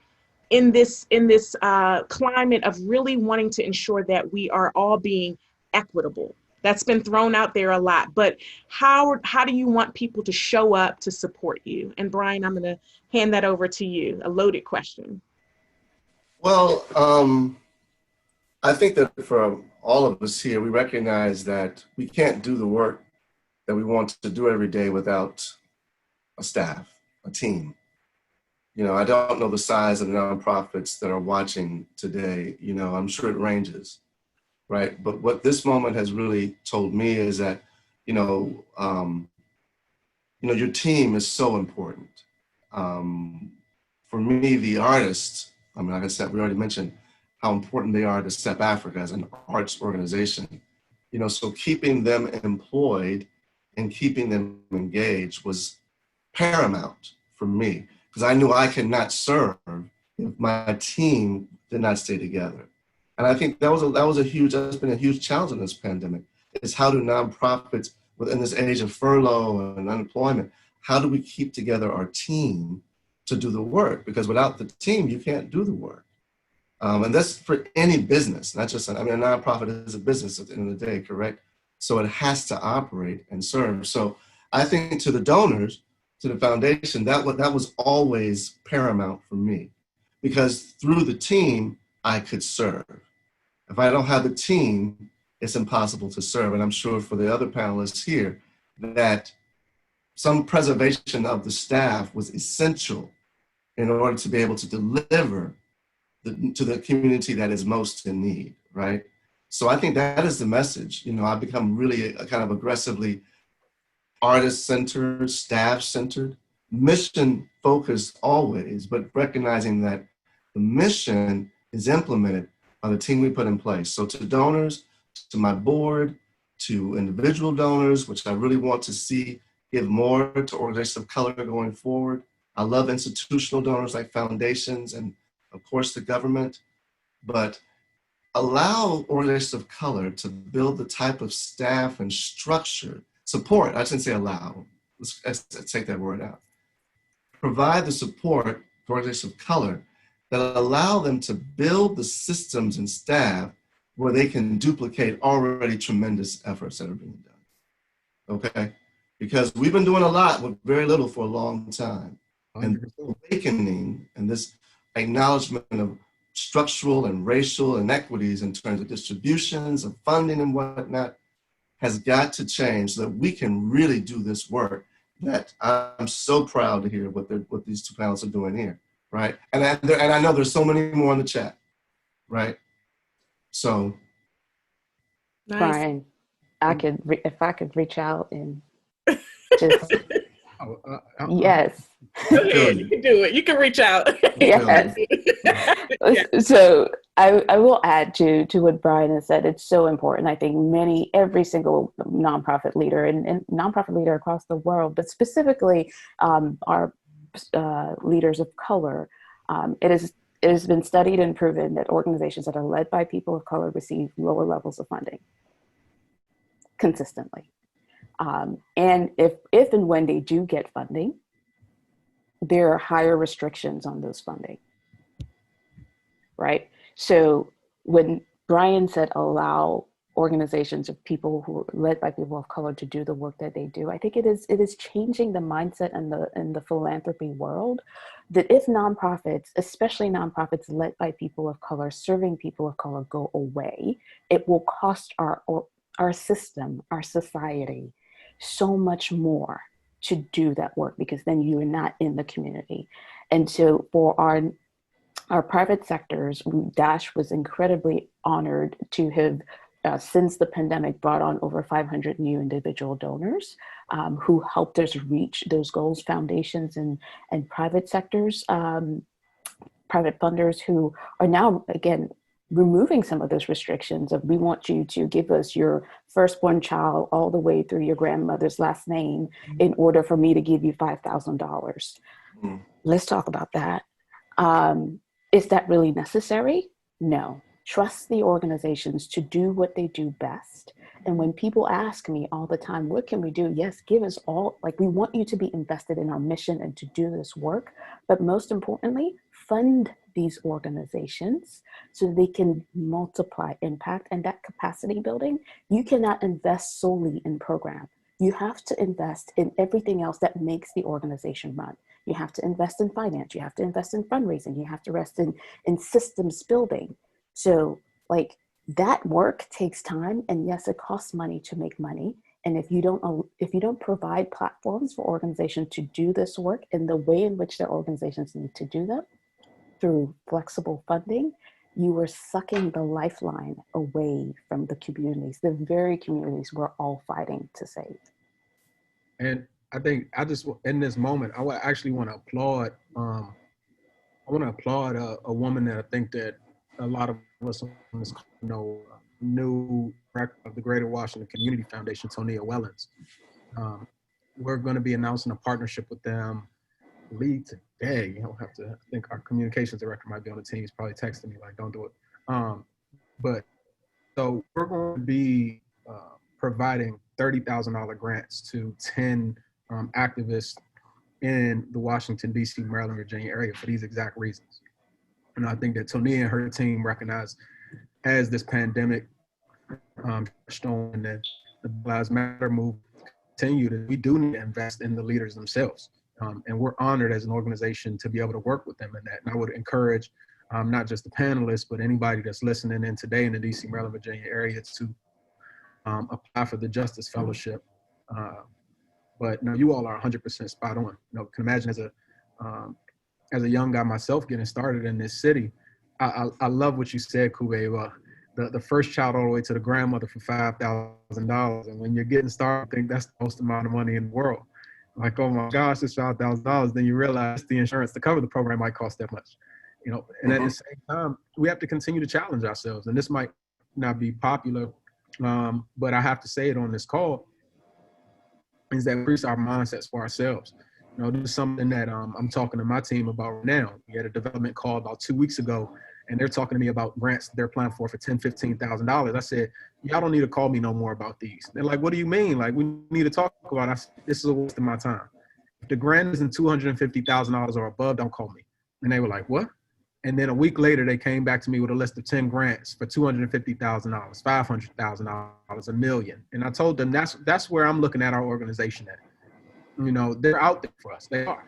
in this climate of really wanting to ensure that we are all being equitable. That's been thrown out there a lot, but how do you want people to show up to support you? And Brian, I'm going to hand that over to you, a loaded question. Well, I think that for all of us here, we recognize that we can't do the work that we want to do every day without a staff, a team. You know, I don't know the size of the nonprofits that are watching today. You know, I'm sure it ranges. Right. But what this moment has really told me is that, your team is so important. For me, the artists, I mean, like I said, we already mentioned how important they are to STEP Africa as an arts organization. You know, so keeping them employed and keeping them engaged was paramount for me because I knew I could not serve if my team did not stay together. And I think that's been a huge challenge in this pandemic, is how do nonprofits within this age of furlough and unemployment, how do we keep together our team to do the work? Because without the team, you can't do the work. And that's for any business, not just, a nonprofit is a business at the end of the day, correct? So it has to operate and serve. So I think to the donors, to the foundation, that was always paramount for me, because through the team, I could serve. If I don't have a team, it's impossible to serve. And I'm sure for the other panelists here that some preservation of the staff was essential in order to be able to deliver to the community that is most in need, right? So I think that is the message. You know, I've become really a kind of aggressively artist-centered, staff-centered, mission-focused always, but recognizing that the mission is implemented by the team we put in place. So to donors, to my board, to individual donors, which I really want to see give more to organizations of color going forward. I love institutional donors like foundations and of course the government, but allow organizations of color to build the type of staff and structure, support, I shouldn't say allow, let's take that word out. Provide the support for organizations of color that allow them to build the systems and staff where they can duplicate already tremendous efforts that are being done, okay? Because we've been doing a lot with very little for a long time. 100%. And awakening and this acknowledgement of structural and racial inequities in terms of distributions of funding and whatnot has got to change so that we can really do this work that I'm so proud to hear what these two panelists are doing here, right? And I know there's so many more in the chat, right? So. Nice. Brian, if I could reach out and just, yes. Go ahead, you can do it. You can reach out. Yes. So I will add to what Brian has said. It's so important. I think every single nonprofit leader and nonprofit leader across the world, but specifically our leaders of color, it has been studied and proven that organizations that are led by people of color receive lower levels of funding consistently. And if and when they do get funding, there are higher restrictions on those funding, right? So when Brian said allow organizations of people who are led by people of color to do the work that they do, I think it is changing the mindset in the philanthropy world, that if nonprofits, especially nonprofits led by people of color, serving people of color, go away, it will cost our system, our society, so much more to do that work, because then you are not in the community. And so for our private sectors, DASH was incredibly honored to have, since the pandemic, brought on over 500 new individual donors who helped us reach those goals, foundations and private sectors, private funders who are now, again, removing some of those restrictions of, we want you to give us your firstborn child all the way through your grandmother's last name in order for me to give you $5,000. Let's talk about that. Is that really necessary? No. Trust the organizations to do what they do best. And when people ask me all the time, what can we do? Yes, give us all, we want you to be invested in our mission and to do this work. But most importantly, fund these organizations so they can multiply impact and that capacity building. You cannot invest solely in program. You have to invest in everything else that makes the organization run. You have to invest in finance. You have to invest in fundraising. You have to invest in systems building. So that work takes time, and yes, it costs money to make money. And if you don't provide platforms for organizations to do this work in the way in which their organizations need to do them, through flexible funding, you are sucking the lifeline away from the communities, the very communities we're all fighting to save. And I think in this moment, I actually want to applaud, a woman that I think that a lot of us on this know, new director of the Greater Washington Community Foundation, Tonia Wellens. We're going to be announcing a partnership with them today. I'll have to, I think our communications director might be on the team. He's probably texting me don't do it. But so we're going to be providing $30,000 grants to 10 activists in the Washington, D.C., Maryland, Virginia area for these exact reasons. And I think that Tonia and her team recognize, as this pandemic shown that the Black Lives Matter movement continue, that we do need to invest in the leaders themselves. And we're honored as an organization to be able to work with them in that. And I would encourage not just the panelists, but anybody that's listening in today in the DC, Maryland, Virginia area to apply for the Justice Fellowship. But no, you all are 100% spot on. You know, can imagine as a young guy myself getting started in this city, I love what you said, Kube. The first child all the way to the grandmother for $5,000, and when you're getting started, I think that's the most amount of money in the world. Like, oh my gosh, it's $5,000. Then you realize the insurance to cover the program might cost that much, you know. And at the same time, we have to continue to challenge ourselves. And this might not be popular, but I have to say it on this call, is that increase our mindsets for ourselves. You know, this is something that I'm talking to my team about right now. We had a development call about 2 weeks ago, and they're talking to me about grants they're applying for $10,000, $15,000. I said, y'all don't need to call me no more about these. They're like, what do you mean? Like, we need to talk about it. I said, this is a waste of my time. If the grant isn't $250,000 or above, don't call me. And they were like, what? And then a week later, they came back to me with a list of 10 grants for $250,000, $500,000, $1 million. And I told them that's where I'm looking at our organization at. You know, they're out there for us. They are.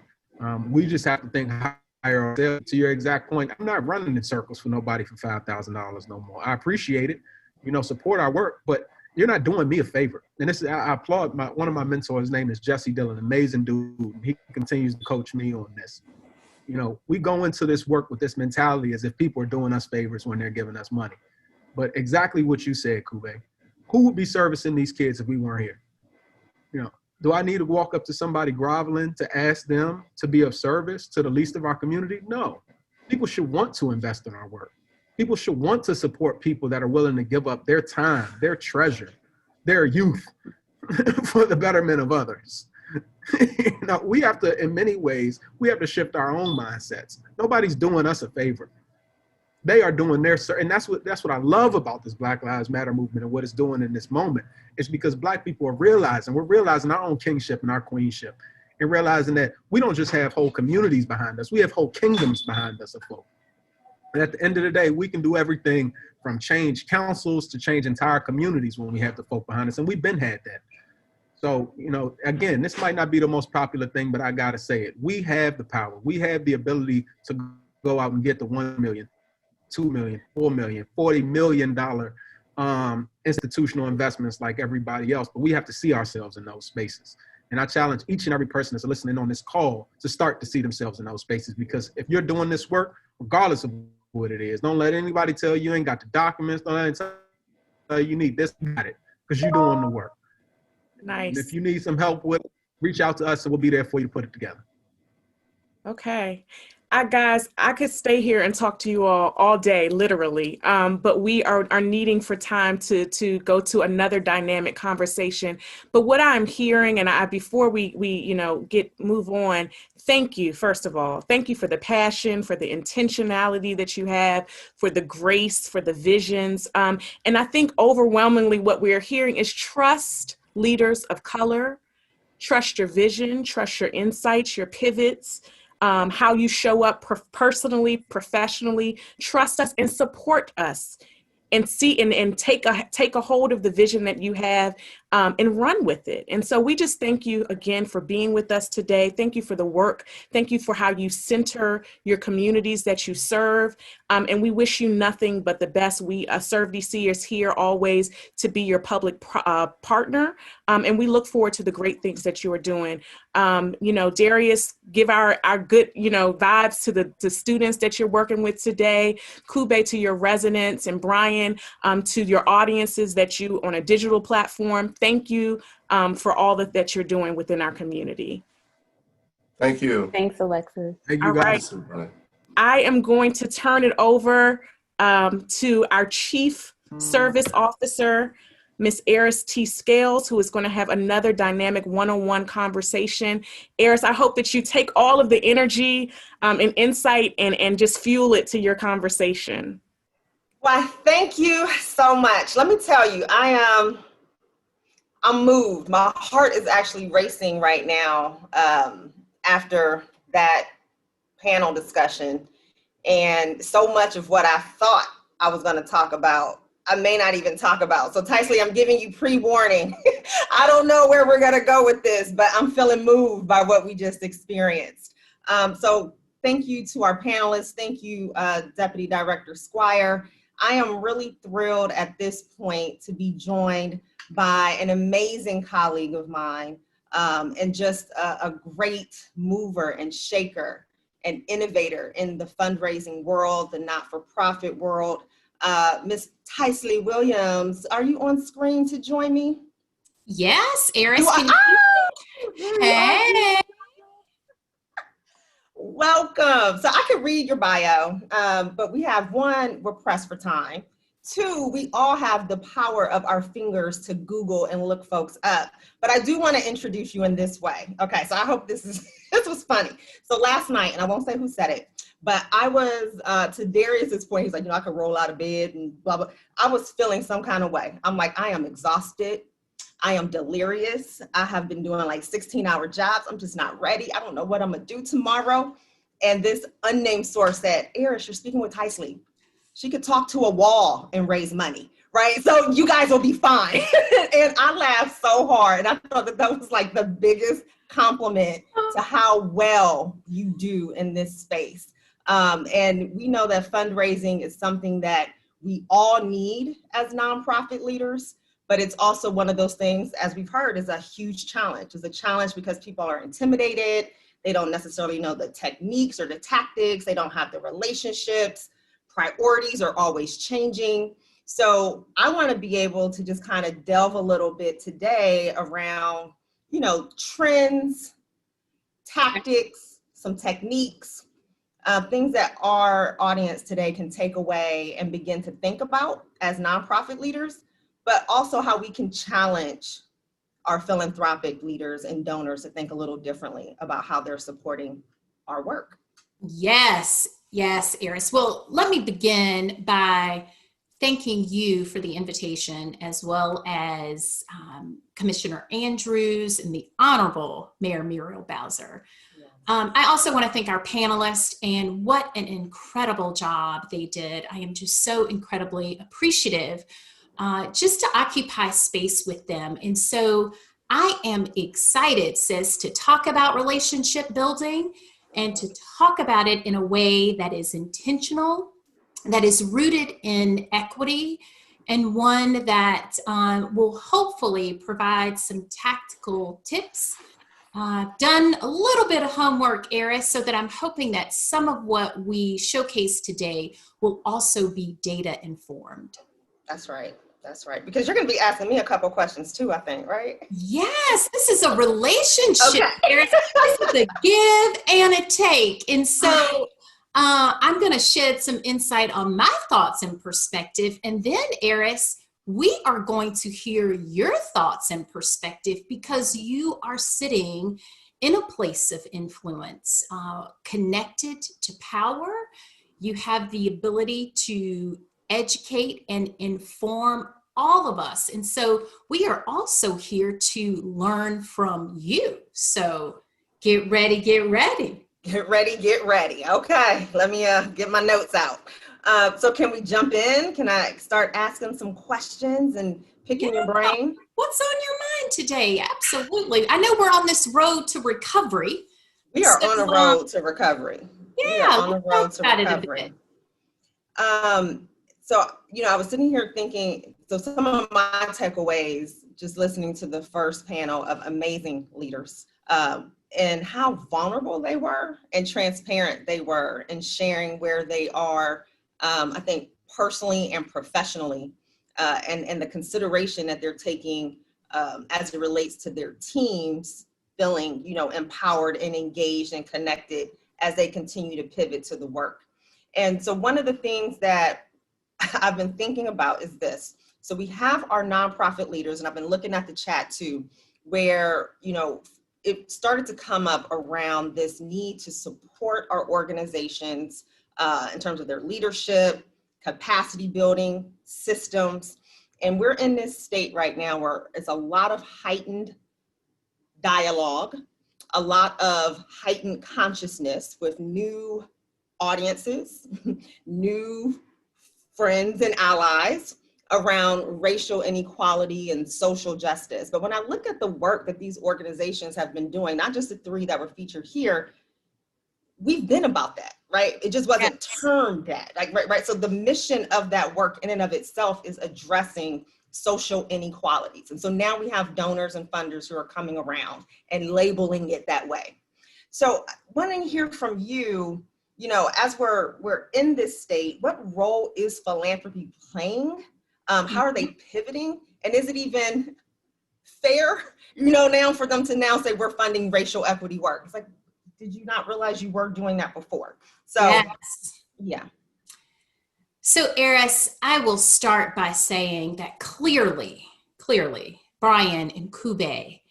We just have to think higher ourselves. To your exact point, I'm not running in circles for nobody for $5,000 no more. I appreciate it. You know, support our work, but you're not doing me a favor. And this is, I applaud one of my mentors. His name is Jesse Dillon, amazing dude. He continues to coach me on this. You know, we go into this work with this mentality as if people are doing us favors when they're giving us money. But exactly what you said, Kube. Who would be servicing these kids if we weren't here? You know, do I need to walk up to somebody groveling to ask them to be of service to the least of our community? No. People should want to invest in our work. People should want to support people that are willing to give up their time, their treasure, their youth for the betterment of others. You know, we have to, in many ways, we have to shift our own mindsets. Nobody's doing us a favor. They are doing their, and that's what I love about this Black Lives Matter movement and what it's doing in this moment. It's because Black people are realizing, we're realizing our own kingship and our queenship, and realizing that we don't just have whole communities behind us, we have whole kingdoms behind us of folk. And at the end of the day, we can do everything from change councils to change entire communities when we have the folk behind us, and we've been had that. So, you know, again, this might not be the most popular thing, but I gotta say it. We have the power. We have the ability to go out and get the 1 million, 2 million, 4 million, $40 million institutional investments like everybody else, but we have to see ourselves in those spaces. And I challenge each and every person that's listening on this call to start to see themselves in those spaces, because if you're doing this work, regardless of what it is, don't let anybody tell you ain't got the documents, don't let anybody tell you need this, you got it, because you're doing the work. Nice. And if you need some help with it, reach out to us and we'll be there for you to put it together. Okay. Guys, I could stay here and talk to you all day, literally, but we are needing for time to go to another dynamic conversation. But what I'm hearing, and before we move on, thank you, first of all. Thank you for the passion, for the intentionality that you have, for the grace, for the visions. And I think overwhelmingly what we're hearing is trust leaders of color, trust your vision, trust your insights, your pivots, how you show up personally, professionally, trust us and support us, and see and take a hold of the vision that you have, and run with it. And so we just thank you again for being with us today. Thank you for the work. Thank you for how you center your communities that you serve. And we wish you nothing but the best. We Serve DC is here always to be your public partner. And we look forward to the great things that you are doing. Darius, give our good, vibes to the students that you're working with today. Kube, to your residents, and Brian, to your audiences that you on a digital platform. Thank you for all that you're doing within our community. Thank you. Thanks, Alexis. Thank you, All guys. right. I am going to turn it over to our Chief Service Officer, Ms. Eris T. Scales, who is going to have another dynamic one-on-one conversation. Eris, I hope that you take all of the energy and insight and just fuel it to your conversation. Why, thank you so much. Let me tell you, I'm moved. My heart is actually racing right now after that panel discussion. And so much of what I thought I was going to talk about, I may not even talk about. So Tysley, I'm giving you pre-warning. I don't know where we're going to go with this, but I'm feeling moved by what we just experienced. So thank you to our panelists. Thank you, Deputy Director Squire. I am really thrilled at this point to be joined by an amazing colleague of mine, and just a great mover and shaker and innovator in the fundraising world, the not-for-profit world. Ms. Tysley Williams, are you on screen to join me? Yes, Eris. Hey. Welcome. So I could read your bio, but we have one, we're pressed for time. Two, we all have the power of our fingers to Google and look folks up. But I do want to introduce you in this way. Okay, so I hope this was funny. So last night, and I won't say who said it, but I was, to Darius's point, he's like, I could roll out of bed and blah, blah. I was feeling some kind of way. I'm like, I am exhausted. I am delirious. I have been doing like 16-hour jobs. I'm just not ready. I don't know what I'm gonna do tomorrow. And this unnamed source said, Eris, you're speaking with Tysley. She could talk to a wall and raise money, right? So you guys will be fine. And I laughed so hard. And I thought that was like the biggest compliment to how well you do in this space. And we know that fundraising is something that we all need as nonprofit leaders. But it's also one of those things, as we've heard, is a huge challenge. It's a challenge because people are intimidated. They don't necessarily know the techniques or the tactics. They don't have the relationships. Priorities are always changing. So I want to be able to just kind of delve a little bit today around, trends, tactics, some techniques, things that our audience today can take away and begin to think about as nonprofit leaders, but also how we can challenge our philanthropic leaders and donors to think a little differently about how they're supporting our work. Yes, Eris. Well, let me begin by thanking you for the invitation, as well as Commissioner Andrews and the Honorable Mayor Muriel Bowser. I also want to thank our panelists, and what an incredible job they did. I am just so incredibly appreciative just to occupy space with them. And so I am excited, sis, to talk about relationship building and to talk about it in a way that is intentional, that is rooted in equity, and one that will hopefully provide some tactical tips. Done a little bit of homework, Eris, so that I'm hoping that some of what we showcase today will also be data informed. That's right. That's right. Because you're going to be asking me a couple questions too, I think, right? Yes, this is a relationship. Okay. Eris. This is a give and a take. And so I'm going to shed some insight on my thoughts and perspective. And then, Eris, we are going to hear your thoughts and perspective, because you are sitting in a place of influence, connected to power. You have the ability to educate and inform all of us. And so we are also here to learn from you. So get ready, get ready. Get ready, get ready. Okay, let me get my notes out. So can we jump in? Can I start asking some questions and picking your brain? What's on your mind today? Absolutely. I know we're on this road to recovery. We are on a road to recovery. Yeah, we are on a road to recovery. So, I was sitting here thinking, so some of my takeaways, just listening to the first panel of amazing leaders, and how vulnerable they were and transparent they were in sharing where they are, I think personally and professionally, and the consideration that they're taking as it relates to their teams feeling, empowered and engaged and connected as they continue to pivot to the work. And so one of the things that I've been thinking about is this. So we have our nonprofit leaders, and I've been looking at the chat too, where, it started to come up around this need to support our organizations in terms of their leadership, capacity building, systems. And we're in this state right now where it's a lot of heightened dialogue, a lot of heightened consciousness with new audiences, new friends and allies around racial inequality and social justice. But when I look at the work that these organizations have been doing, not just the three that were featured here, we've been about that, right? It just wasn't termed that, right? So the mission of that work in and of itself is addressing social inequalities. And so now we have donors and funders who are coming around and labeling it that way. So I want to hear from you, as we're in this state, what role is philanthropy playing? How are they pivoting? And is it even fair, now for them to now say we're funding racial equity work? It's like, did you not realize you were doing that before? So, Yes. yeah. So, Eris, I will start by saying that clearly, Brian and Kube,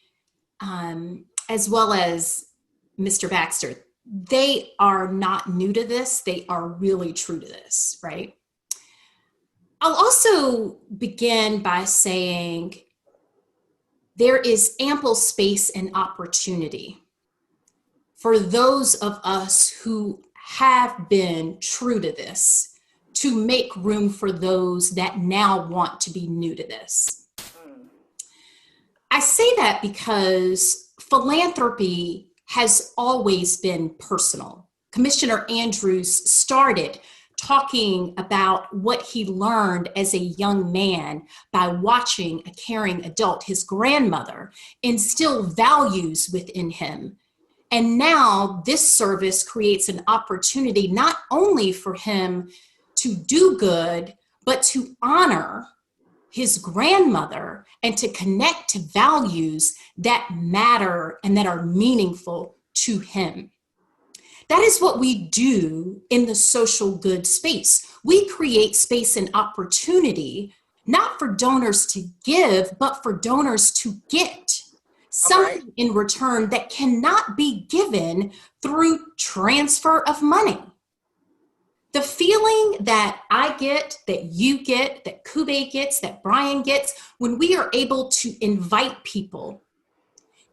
as well as Mr. Baxter, they are not new to this. They are really true to this, right? I'll also begin by saying there is ample space and opportunity for those of us who have been true to this to make room for those that now want to be new to this. I say that because philanthropy has always been personal. Commissioner Andrews started talking about what he learned as a young man by watching a caring adult, his grandmother, instill values within him. And now this service creates an opportunity not only for him to do good, but to honor his grandmother and to connect to values that matter and that are meaningful to him. That is what we do in the social good space. We create space and opportunity, not for donors to give, but for donors to get something in return that cannot be given through transfer of money. The feeling that I get, that you get, that Kube gets, that Brian gets, when we are able to invite people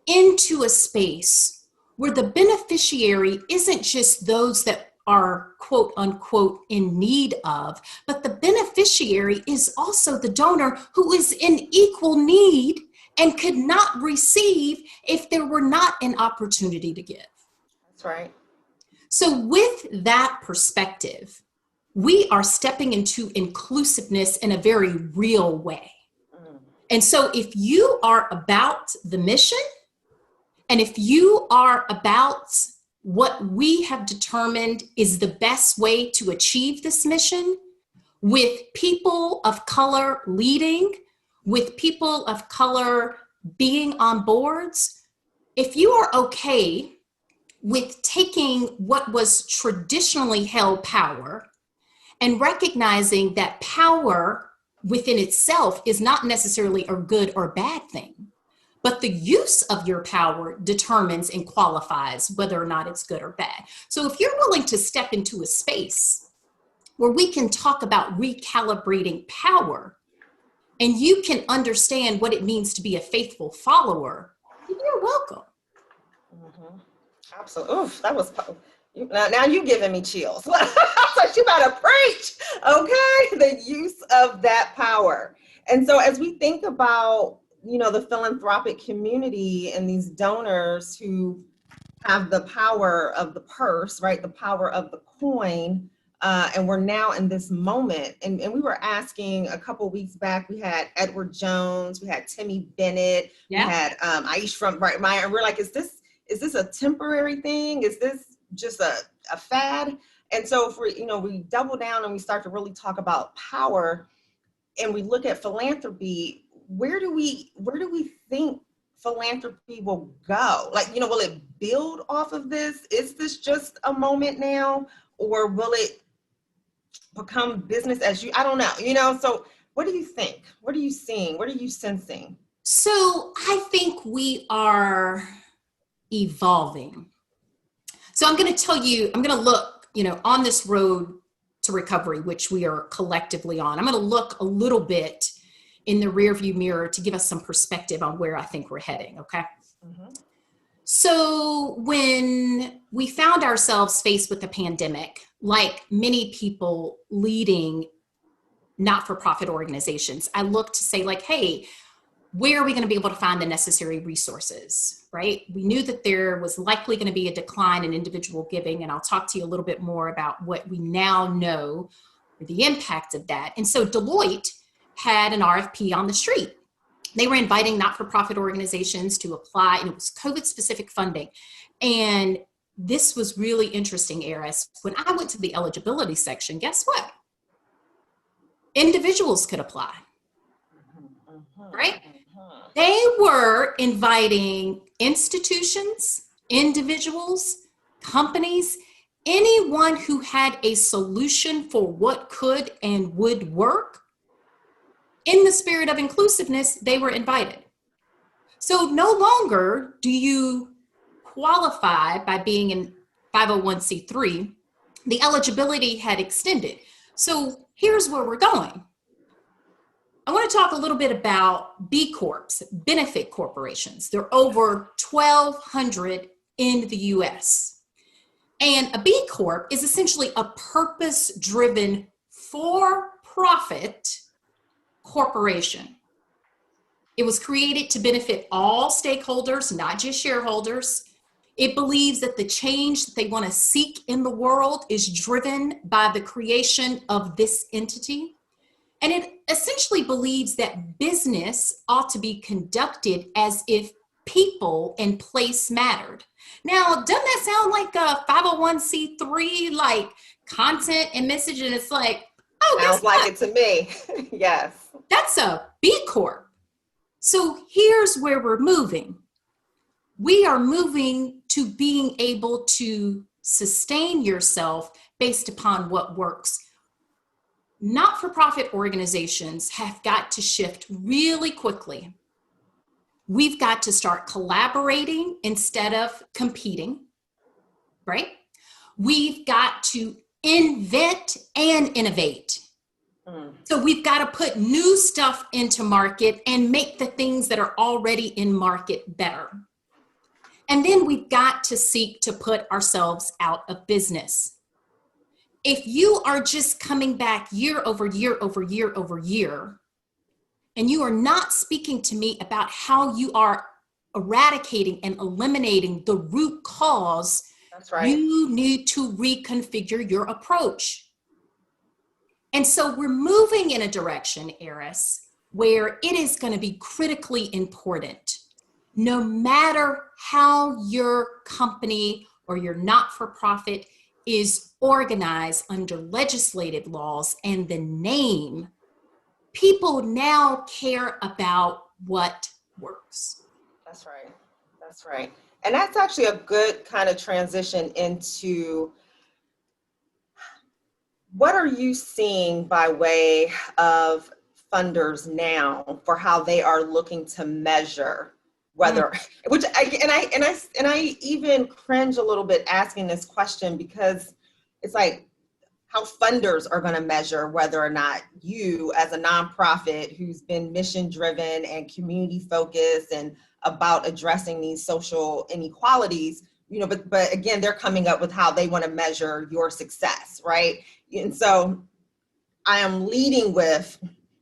into a space where the beneficiary isn't just those that are quote unquote in need of, but the beneficiary is also the donor who is in equal need and could not receive if there were not an opportunity to give. That's right. So with that perspective, we are stepping into inclusiveness in a very real way. And so if you are about the mission, and if you are about what we have determined is the best way to achieve this mission, with people of color leading, with people of color being on boards, if you are okay with taking what was traditionally held power and recognizing that power within itself is not necessarily a good or bad thing, but the use of your power determines and qualifies whether or not it's good or bad. So if you're willing to step into a space where we can talk about recalibrating power and you can understand what it means to be a faithful follower, you're welcome. Mm-hmm. Absolutely. Oof, that was, now you giving me chills. Like, you better preach, okay? The use of that power. And so as we think about, the philanthropic community and these donors who have the power of the purse, right? The power of the coin. And we're now in this moment. And we were asking a couple weeks back, we had Edward Jones, we had Timmy Bennett, we had Aish from Bright Meyer. And we're like, is this a temporary thing? Is this just a fad? And so if we double down and we start to really talk about power and we look at philanthropy, where do we think philanthropy will go? Like, will it build off of this? Is this just a moment now? Or will it become business as usual? I don't know, so what do you think? What are you seeing? What are you sensing? So I think we are evolving. So I'm going to tell you, I'm going to look, on this road to recovery, which we are collectively on. I'm going to look a little bit in the rearview mirror to give us some perspective on where I think we're heading, okay? Mm-hmm. So when we found ourselves faced with the pandemic, like many people leading not-for-profit organizations, I looked to say like, hey, where are we going to be able to find the necessary resources, right? We knew that there was likely going to be a decline in individual giving, and I'll talk to you a little bit more about what we now know, the impact of that. And so Deloitte had an RFP on the street. They were inviting not-for-profit organizations to apply, and it was COVID-specific funding. And this was really interesting, Eris. When I went to the eligibility section, guess what? Individuals could apply, right? They were inviting institutions, individuals, companies, anyone who had a solution for what could and would work. In the spirit of inclusiveness, they were invited. So no longer do you qualify by being in 501c3. The eligibility had extended. So here's where we're going. I want to talk a little bit about B Corps, benefit corporations. There are over 1,200 in the US. And a B Corp is essentially a purpose-driven, for-profit corporation. It was created to benefit all stakeholders, not just shareholders. It believes that the change that they want to seek in the world is driven by the creation of this entity. And it essentially believes that business ought to be conducted as if people and place mattered. Now, doesn't that sound like a 501c3, like content and message? And it's like, oh, sounds like it to me. Yes. That's a B Corp. So here's where we're moving. We are moving to being able to sustain yourself based upon what works. Not-for-profit organizations have got to shift really quickly. We've got to start collaborating instead of competing, right? We've got to invent and innovate. So we've got to put new stuff into market and make the things that are already in market better. And then we've got to seek to put ourselves out of business. If you are just coming back year over year over year over year, and you are not speaking to me about how you are eradicating and eliminating the root cause, that's right. You need to reconfigure your approach. And so we're moving in a direction, Eris, where it is going to be critically important, no matter how your company or your not-for-profit is organized under legislative laws and the name, people now care about what works. That's right. That's right. And that's actually a good kind of transition into what are you seeing by way of funders now for how they are looking to measure whether, which I even cringe a little bit asking this question, because it's like how funders are going to measure whether or not you as a nonprofit who's been mission driven and community focused and about addressing these social inequalities, you know, but again, they're coming up with how they want to measure your success, right? And so I am leading with,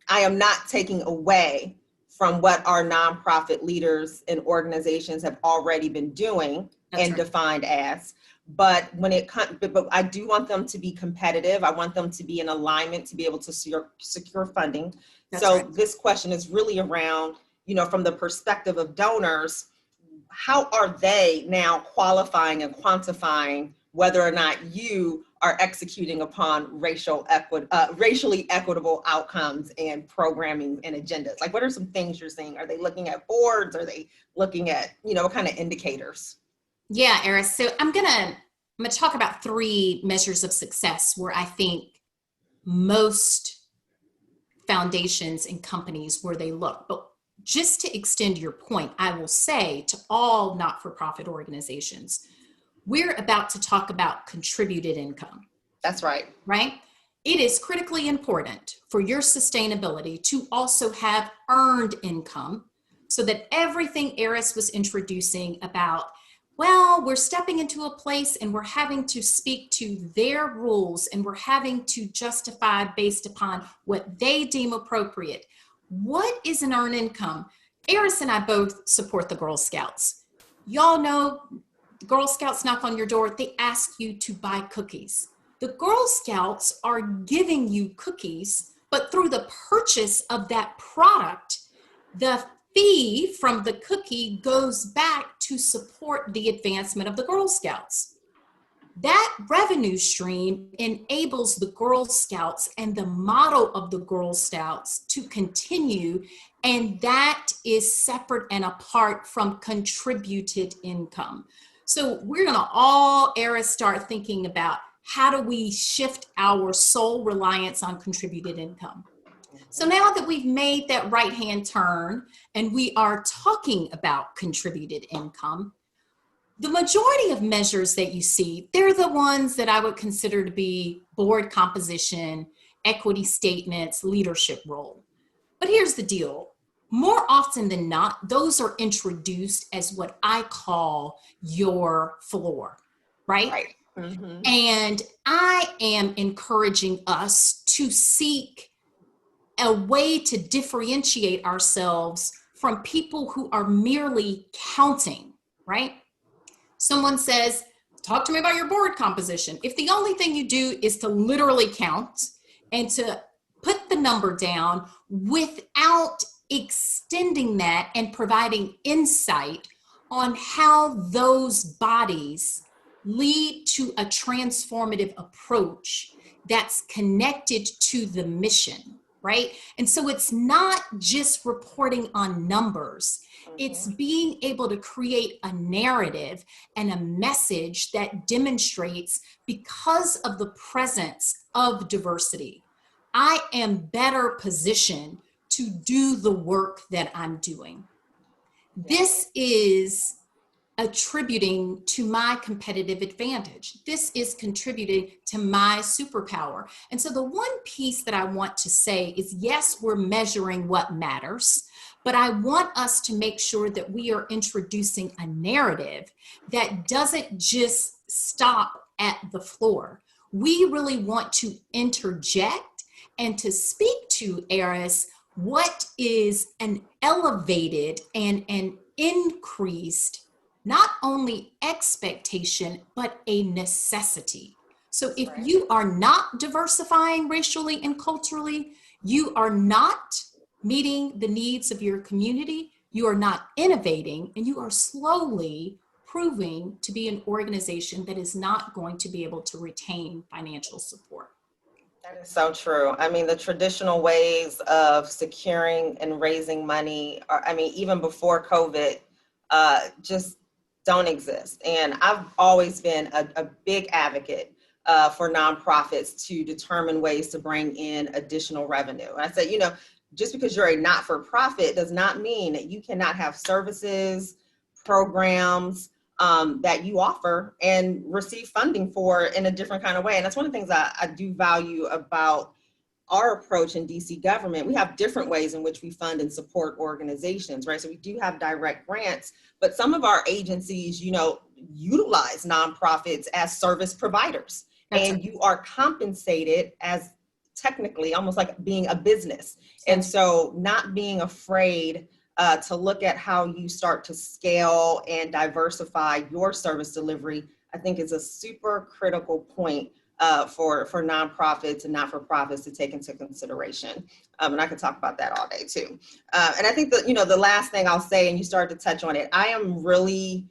I am not taking away from what our nonprofit leaders and organizations have already been doing and defined as. But when it comes, but I do want them to be competitive. I want them to be in alignment to be able to secure funding. This question is really around, you know, from the perspective of donors, how are they now qualifying and quantifying whether or not you are executing upon racially equitable outcomes and programming and agendas? Like, what are some things you're seeing? Are they looking at boards? Are they looking at, you know, what kind of indicators? Yeah, Eris. So I'm gonna talk about 3 measures of success where I think most foundations and companies where they look. But just to extend your point, I will say to all not-for-profit organizations, we're about to talk about contributed income. That's right. Right? It is critically important for your sustainability to also have earned income, so that everything Eris was introducing about, well, we're stepping into a place and we're having to speak to their rules and we're having to justify based upon what they deem appropriate. What is an earned income? Eris and I both support the Girl Scouts. Y'all know the Girl Scouts knock on your door, they ask you to buy cookies. The Girl Scouts are giving you cookies but through the purchase of that product, the fee from the cookie goes back to support the advancement of the Girl Scouts. That revenue stream enables the Girl Scouts and the model of the Girl Scouts to continue, and that is separate and apart from contributed income. So we're going to all start thinking about how do we shift our sole reliance on contributed income. So now that we've made that right-hand turn and we are talking about contributed income, the majority of measures that you see, they're the ones that I would consider to be board composition, equity statements, leadership role. But here's the deal. More often than not, those are introduced as what I call your floor, right? Right. Mm-hmm. And I am encouraging us to seek a way to differentiate ourselves from people who are merely counting, right? Someone says, talk to me about your board composition. If the only thing you do is to literally count and to put the number down without extending that and providing insight on how those bodies lead to a transformative approach that's connected to the mission, right? And so it's not just reporting on numbers. It's being able to create a narrative and a message that demonstrates, because of the presence of diversity, I am better positioned to do the work that I'm doing. This is attributing to my competitive advantage. This is contributing to my superpower. And so the one piece that I want to say is, yes, we're measuring what matters, but I want us to make sure that we are introducing a narrative that doesn't just stop at the floor. We really want to interject and to speak to, Eris, what is an elevated and an increased not only expectation, but a necessity. So if you are not diversifying racially and culturally, you are not meeting the needs of your community, you are not innovating, and you are slowly proving to be an organization that is not going to be able to retain financial support. That is so true. I mean, the traditional ways of securing and raising money, even before COVID, just don't exist. And I've always been a big advocate for nonprofits to determine ways to bring in additional revenue. And I said, just because you're a not-for-profit does not mean that you cannot have services, programs that you offer and receive funding for in a different kind of way. And that's one of the things I do value about our approach in DC government. We have different ways in which we fund and support organizations, right? So we do have direct grants, but some of our agencies, utilize nonprofits as service providers. And you are compensated as technically almost like being a business. And so not being afraid to look at how you start to scale and diversify your service delivery, I think is a super critical point for nonprofits and not-for-profits to take into consideration. And I could talk about that all day too. And I think that, the last thing I'll say, and you started to touch on it, I am really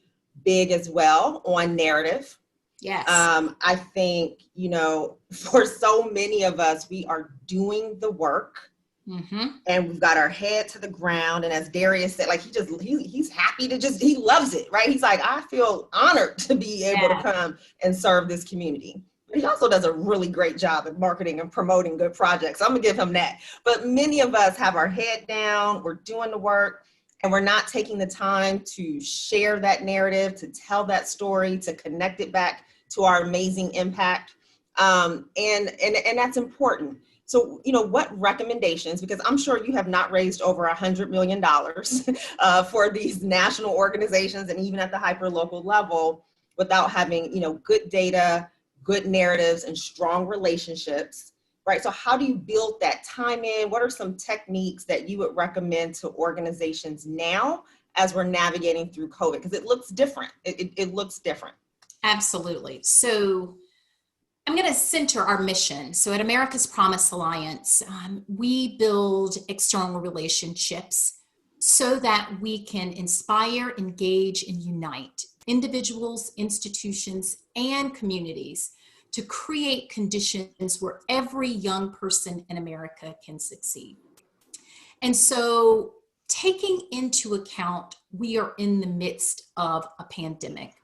big as well on narrative. Yes. I think, for so many of us, we are doing the work. Mm-hmm. And we've got our head to the ground. And as Darius said, he's happy to he loves it, right? He's like, I feel honored to be able to come and serve this community. But he also does a really great job at marketing and promoting good projects. So I'm gonna give him that. But many of us have our head down, we're doing the work, and we're not taking the time to share that narrative, to tell that story, to connect it back to our amazing impact. And that's important. So, what recommendations, because I'm sure you have not raised over $100 million for these national organizations and even at the hyper-local level without having, good data, good narratives, and strong relationships, right? So how do you build that time in? What are some techniques that you would recommend to organizations now as we're navigating through COVID? Because it looks different. It looks different. Absolutely. So I'm going to center our mission. So at America's Promise Alliance, we build external relationships so that we can inspire, engage, and unite individuals, institutions, and communities to create conditions where every young person in America can succeed. And so, taking into account we are in the midst of a pandemic,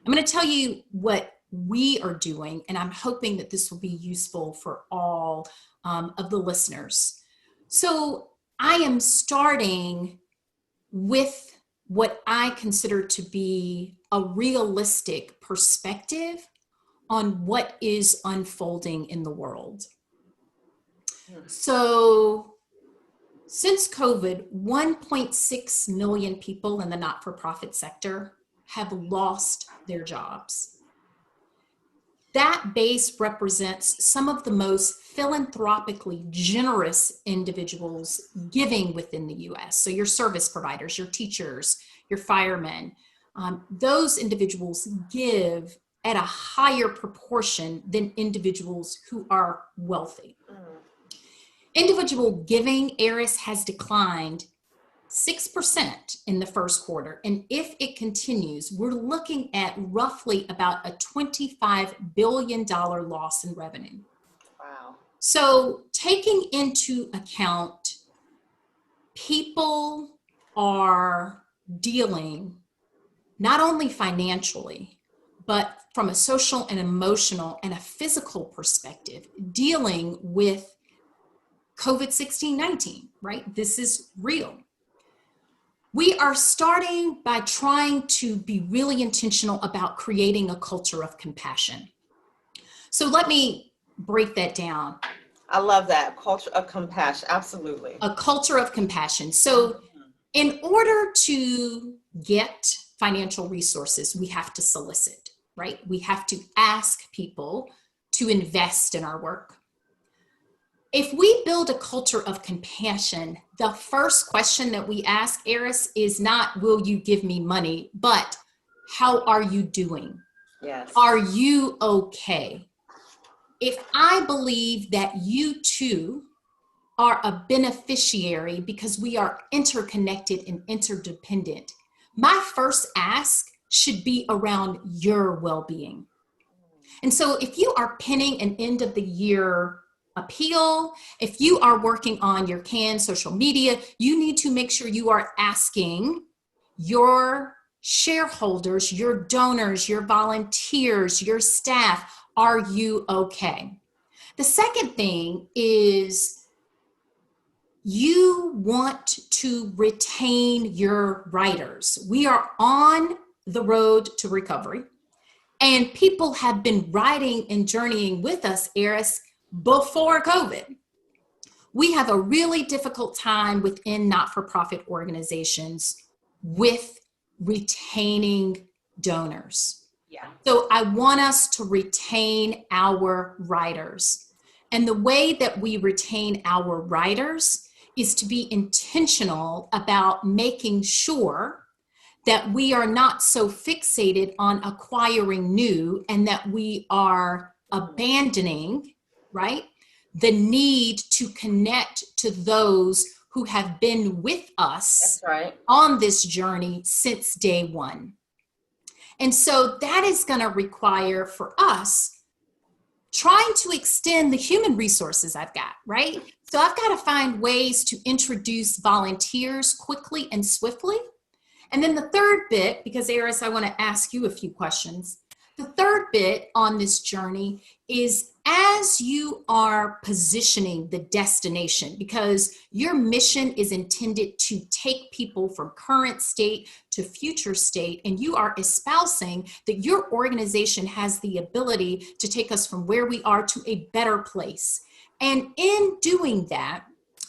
I'm going to tell you what we are doing, and I'm hoping that this will be useful for all of the listeners. So I am starting with what I consider to be a realistic perspective on what is unfolding in the world. So since COVID, 1.6 million people in the not-for-profit sector have lost their jobs. That base represents some of the most philanthropically generous individuals giving within the US. So your service providers, your teachers, your firemen, those individuals give at a higher proportion than individuals who are wealthy. Individual giving, ARIS, has declined 6% in the first quarter. And if it continues, we're looking at roughly about a $25 billion loss in revenue. Wow. So taking into account, people are dealing not only financially, but from a social and emotional and a physical perspective, dealing with COVID-19, right? This is real. We are starting by trying to be really intentional about creating a culture of compassion. So let me break that down. I love that. Culture of compassion. Absolutely. A culture of compassion. So in order to get financial resources, we have to solicit, right? We have to ask people to invest in our work. If we build a culture of compassion, the first question that we ask, ARIS, is not, will you give me money, but how are you doing? Yes. Are you okay? If I believe that you too are a beneficiary because we are interconnected and interdependent, my first ask should be around your well-being. And so if you are penning an end of the year appeal, if you are working on your canned social media, you need to make sure you are asking your shareholders, your donors, your volunteers, your staff, are you okay? The second thing is you want to retain your writers. We are on the road to recovery, and people have been writing and journeying with us, ARIS, before COVID. We have a really difficult time within not-for-profit organizations with retaining donors. Yeah. So I want us to retain our writers. And the way that we retain our writers is to be intentional about making sure that we are not so fixated on acquiring new and that we are abandoning, right, the need to connect to those who have been with us That's right. on this journey since day one. And so that is going to require for us trying to extend the human resources I've got, right? So I've got to find ways to introduce volunteers quickly and swiftly. And then the third bit, because ARIS, I want to ask you a few questions. The third bit on this journey is as you are positioning the destination, because your mission is intended to take people from current state to future state, and you are espousing that your organization has the ability to take us from where we are to a better place. And in doing that,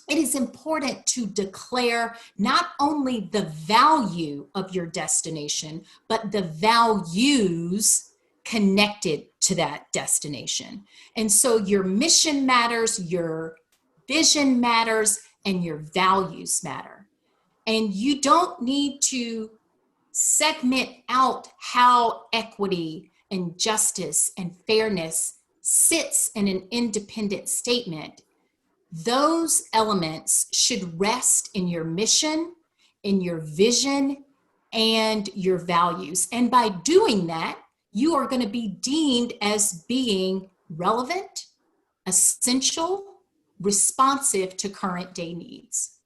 it is important to declare not only the value of your destination, but the values connected to that destination. And so your mission matters, your vision matters, and your values matter. And you don't need to segment out how equity and justice and fairness sits in an independent statement, those elements should rest in your mission, in your vision, and your values. And by doing that, you are going to be deemed as being relevant, essential, responsive to current day needs.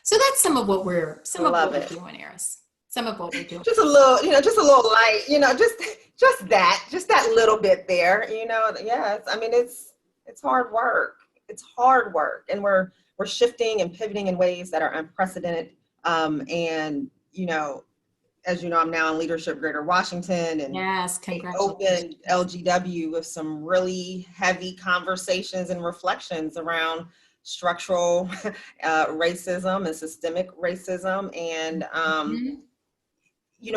So that's some of what we're doing, Eris. Some of what we're doing. Just a little, just a little light, just that little bit there, yes. I mean, it's hard work. It's hard work. And we're shifting and pivoting in ways that are unprecedented. And, as you know, I'm now in leadership Greater Washington, and yes, congratulations. Opened LGW with some really heavy conversations and reflections around structural racism and systemic racism. And,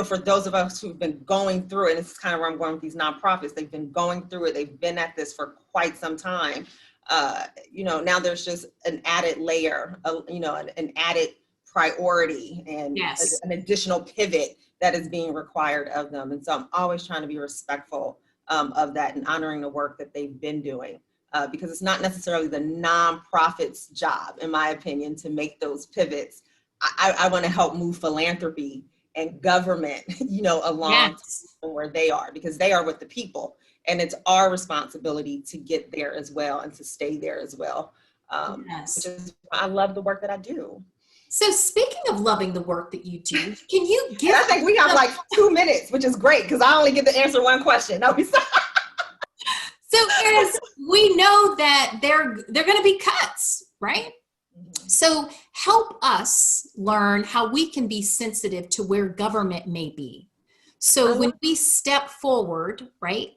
for those of us who've been going through it, and this is kind of where I'm going with these nonprofits, they've been going through it. They've been at this for quite some time. Now there's just an added layer, an added priority and yes. an additional pivot that is being required of them. And so I'm always trying to be respectful of that and honoring the work that they've been doing, because it's not necessarily the nonprofit's job, in my opinion, to make those pivots. I want to help move philanthropy and government, along yes. to where they are, because they are with the people. And it's our responsibility to get there as well and to stay there as well. Yes. Which is, I love the work that I do. So speaking of loving the work that you do, can you give? And I think we have like 2 minutes, which is great because I only get to answer one question. No, so Eris, we know that they're going to be cuts, right? So help us learn how we can be sensitive to where government may be. So when we step forward, right,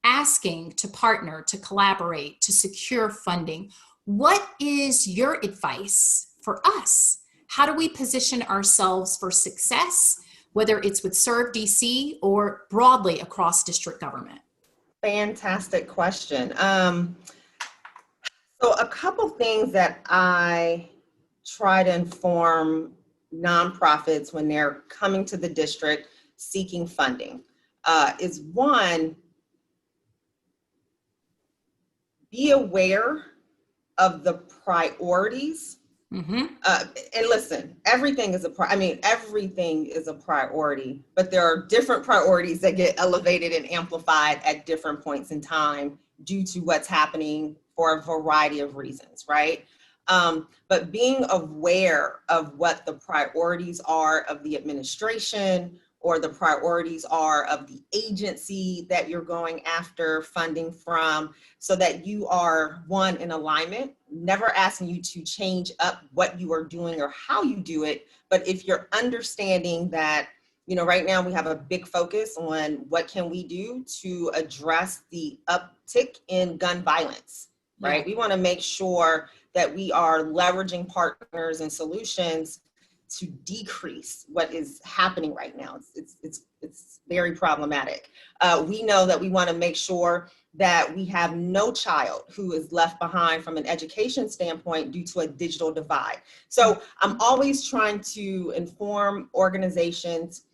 asking to partner, to collaborate, to secure funding, what is your advice for us? How do we position ourselves for success, whether it's with Serve DC or broadly across district government? Fantastic question. So a couple things that I try to inform nonprofits when they're coming to the district seeking funding is one, be aware of the priorities. Mm-hmm. And listen, everything is a priority, but there are different priorities that get elevated and amplified at different points in time due to what's happening for a variety of reasons, right? But being aware of what the priorities are of the administration or the priorities are of the agency that you're going after funding from, so that you are, one, in alignment, never asking you to change up what you are doing or how you do it. But if you're understanding that, right now we have a big focus on what can we do to address the uptick in gun violence, right? Yeah. We want to make sure that we are leveraging partners and solutions to decrease what is happening right now. It's very problematic. We know that we want to make sure that we have no child who is left behind from an education standpoint due to a digital divide. So I'm always trying to inform organizations,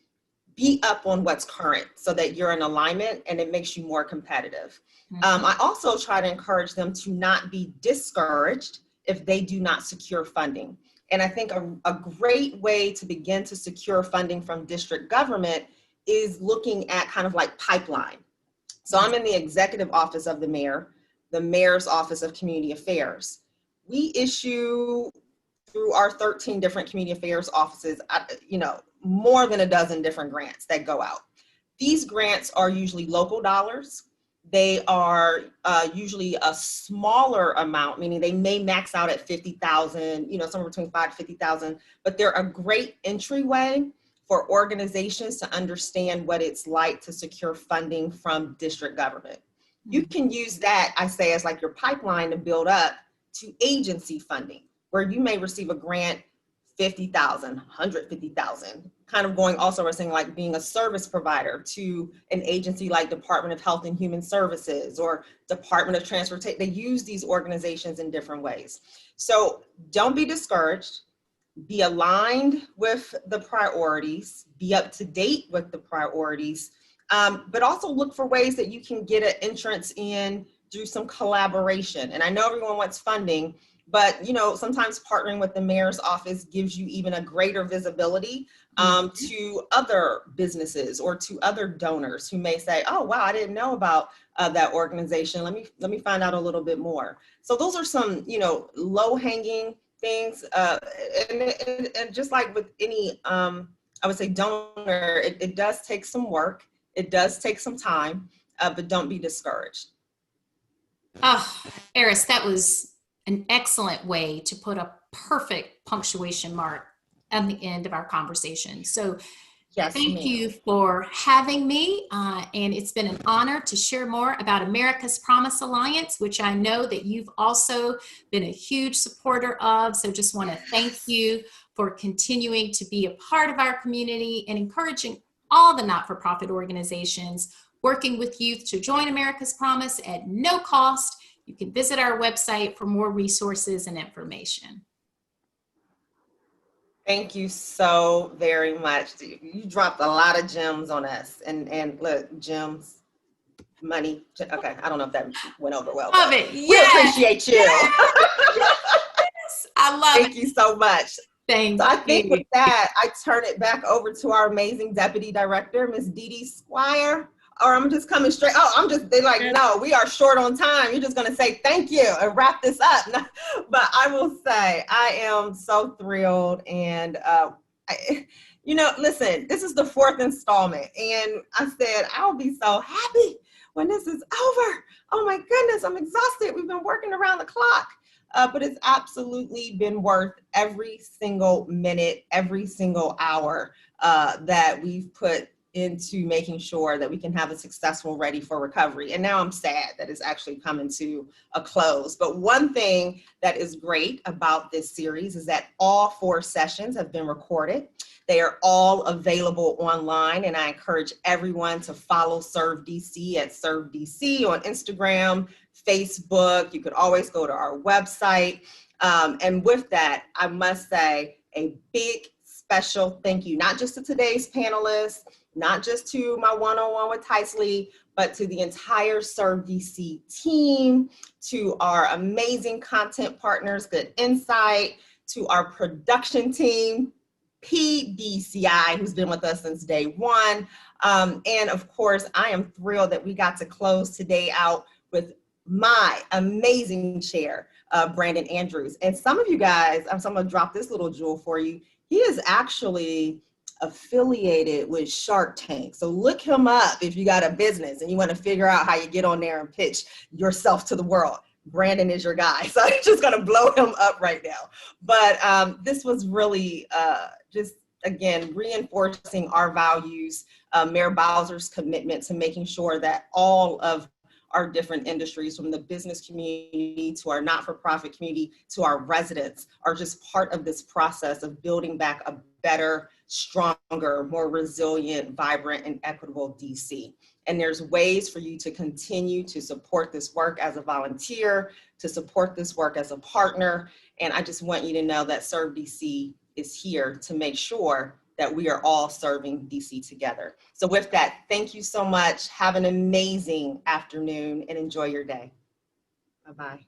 be up on what's current so that you're in alignment and it makes you more competitive. Mm-hmm. I also try to encourage them to not be discouraged if they do not secure funding. And I think a great way to begin to secure funding from district government is looking at kind of like pipeline. So I'm in the executive office of the mayor's office of community affairs. We issue through our 13 different community affairs offices, more than a dozen different grants that go out. These grants are usually local dollars. They are usually a smaller amount, meaning they may max out at 50,000, somewhere between 5 to 50,000, but they're a great entryway for organizations to understand what it's like to secure funding from district government. You can use that, I say, as like your pipeline to build up to agency funding, where you may receive a grant, 50,000, 150,000, kind of going also, we're saying like being a service provider to an agency like Department of Health and Human Services or Department of Transportation. They use these organizations in different ways. So don't be discouraged, be aligned with the priorities, be up to date with the priorities, but also look for ways that you can get an entrance in through some collaboration. And I know everyone wants funding, but sometimes partnering with the mayor's office gives you even a greater visibility to other businesses or to other donors who may say, oh, wow, I didn't know about that organization. Let me find out a little bit more. So those are some, low-hanging things. And just like with any, I would say donor, it does take some work. It does take some time, but don't be discouraged. Oh, Eris, that was an excellent way to put a perfect punctuation mark at the end of our conversation. So yes, thank you for having me. And it's been an honor to share more about America's Promise Alliance, which I know that you've also been a huge supporter of. So just want to thank you for continuing to be a part of our community and encouraging all the not-for-profit organizations working with youth to join America's Promise at no cost. You can visit our website for more resources and information. Thank you so very much. You dropped a lot of gems on us. And look, gems, money. Okay, I don't know if that went over well. Love it. We Yes. appreciate you. Yes. I love it. Thank you so much. Thank So I think you. with that, I turn it back over to our amazing Deputy Director, Ms. Dee Dee Squire. Or I'm just coming straight. Oh, they're like, no, we are short on time. You're just going to say thank you and wrap this up. But I will say, I am so thrilled. And, listen, this is the 4th installment. And I said, I'll be so happy when this is over. Oh my goodness, I'm exhausted. We've been working around the clock. But it's absolutely been worth every single minute, every single hour that we've put into making sure that we can have a successful Ready for Recovery. And now I'm sad that it's actually coming to a close. But one thing that is great about this series is that all 4 sessions have been recorded. They are all available online, and I encourage everyone to follow Serve DC at Serve DC on Instagram, Facebook. You could always go to our website. And with that, I must say a big special thank you, not just to today's panelists, not just to my one-on-one with Tysley, but to the entire Serve DC team, to our amazing content partners, Good Insight, to our production team, PBCI, who's been with us since day one. And of course, I am thrilled that we got to close today out with my amazing chair, Brandon Andrews. And some of you guys, I'm going to drop this little jewel for you. He is actually affiliated with Shark Tank. So look him up if you got a business and you want to figure out how you get on there and pitch yourself to the world. Brandon is your guy. So I'm just going to blow him up right now. But this was really just, again, reinforcing our values, Mayor Bowser's commitment to making sure that all of our different industries, from the business community to our not-for-profit community to our residents, are just part of this process of building back a better, stronger, more resilient, vibrant, and equitable DC. And there's ways for you to continue to support this work as a volunteer, to support this work as a partner. And I just want you to know that Serve DC is here to make sure that we are all serving DC together. So with that, thank you so much. Have an amazing afternoon and enjoy your day. Bye-bye.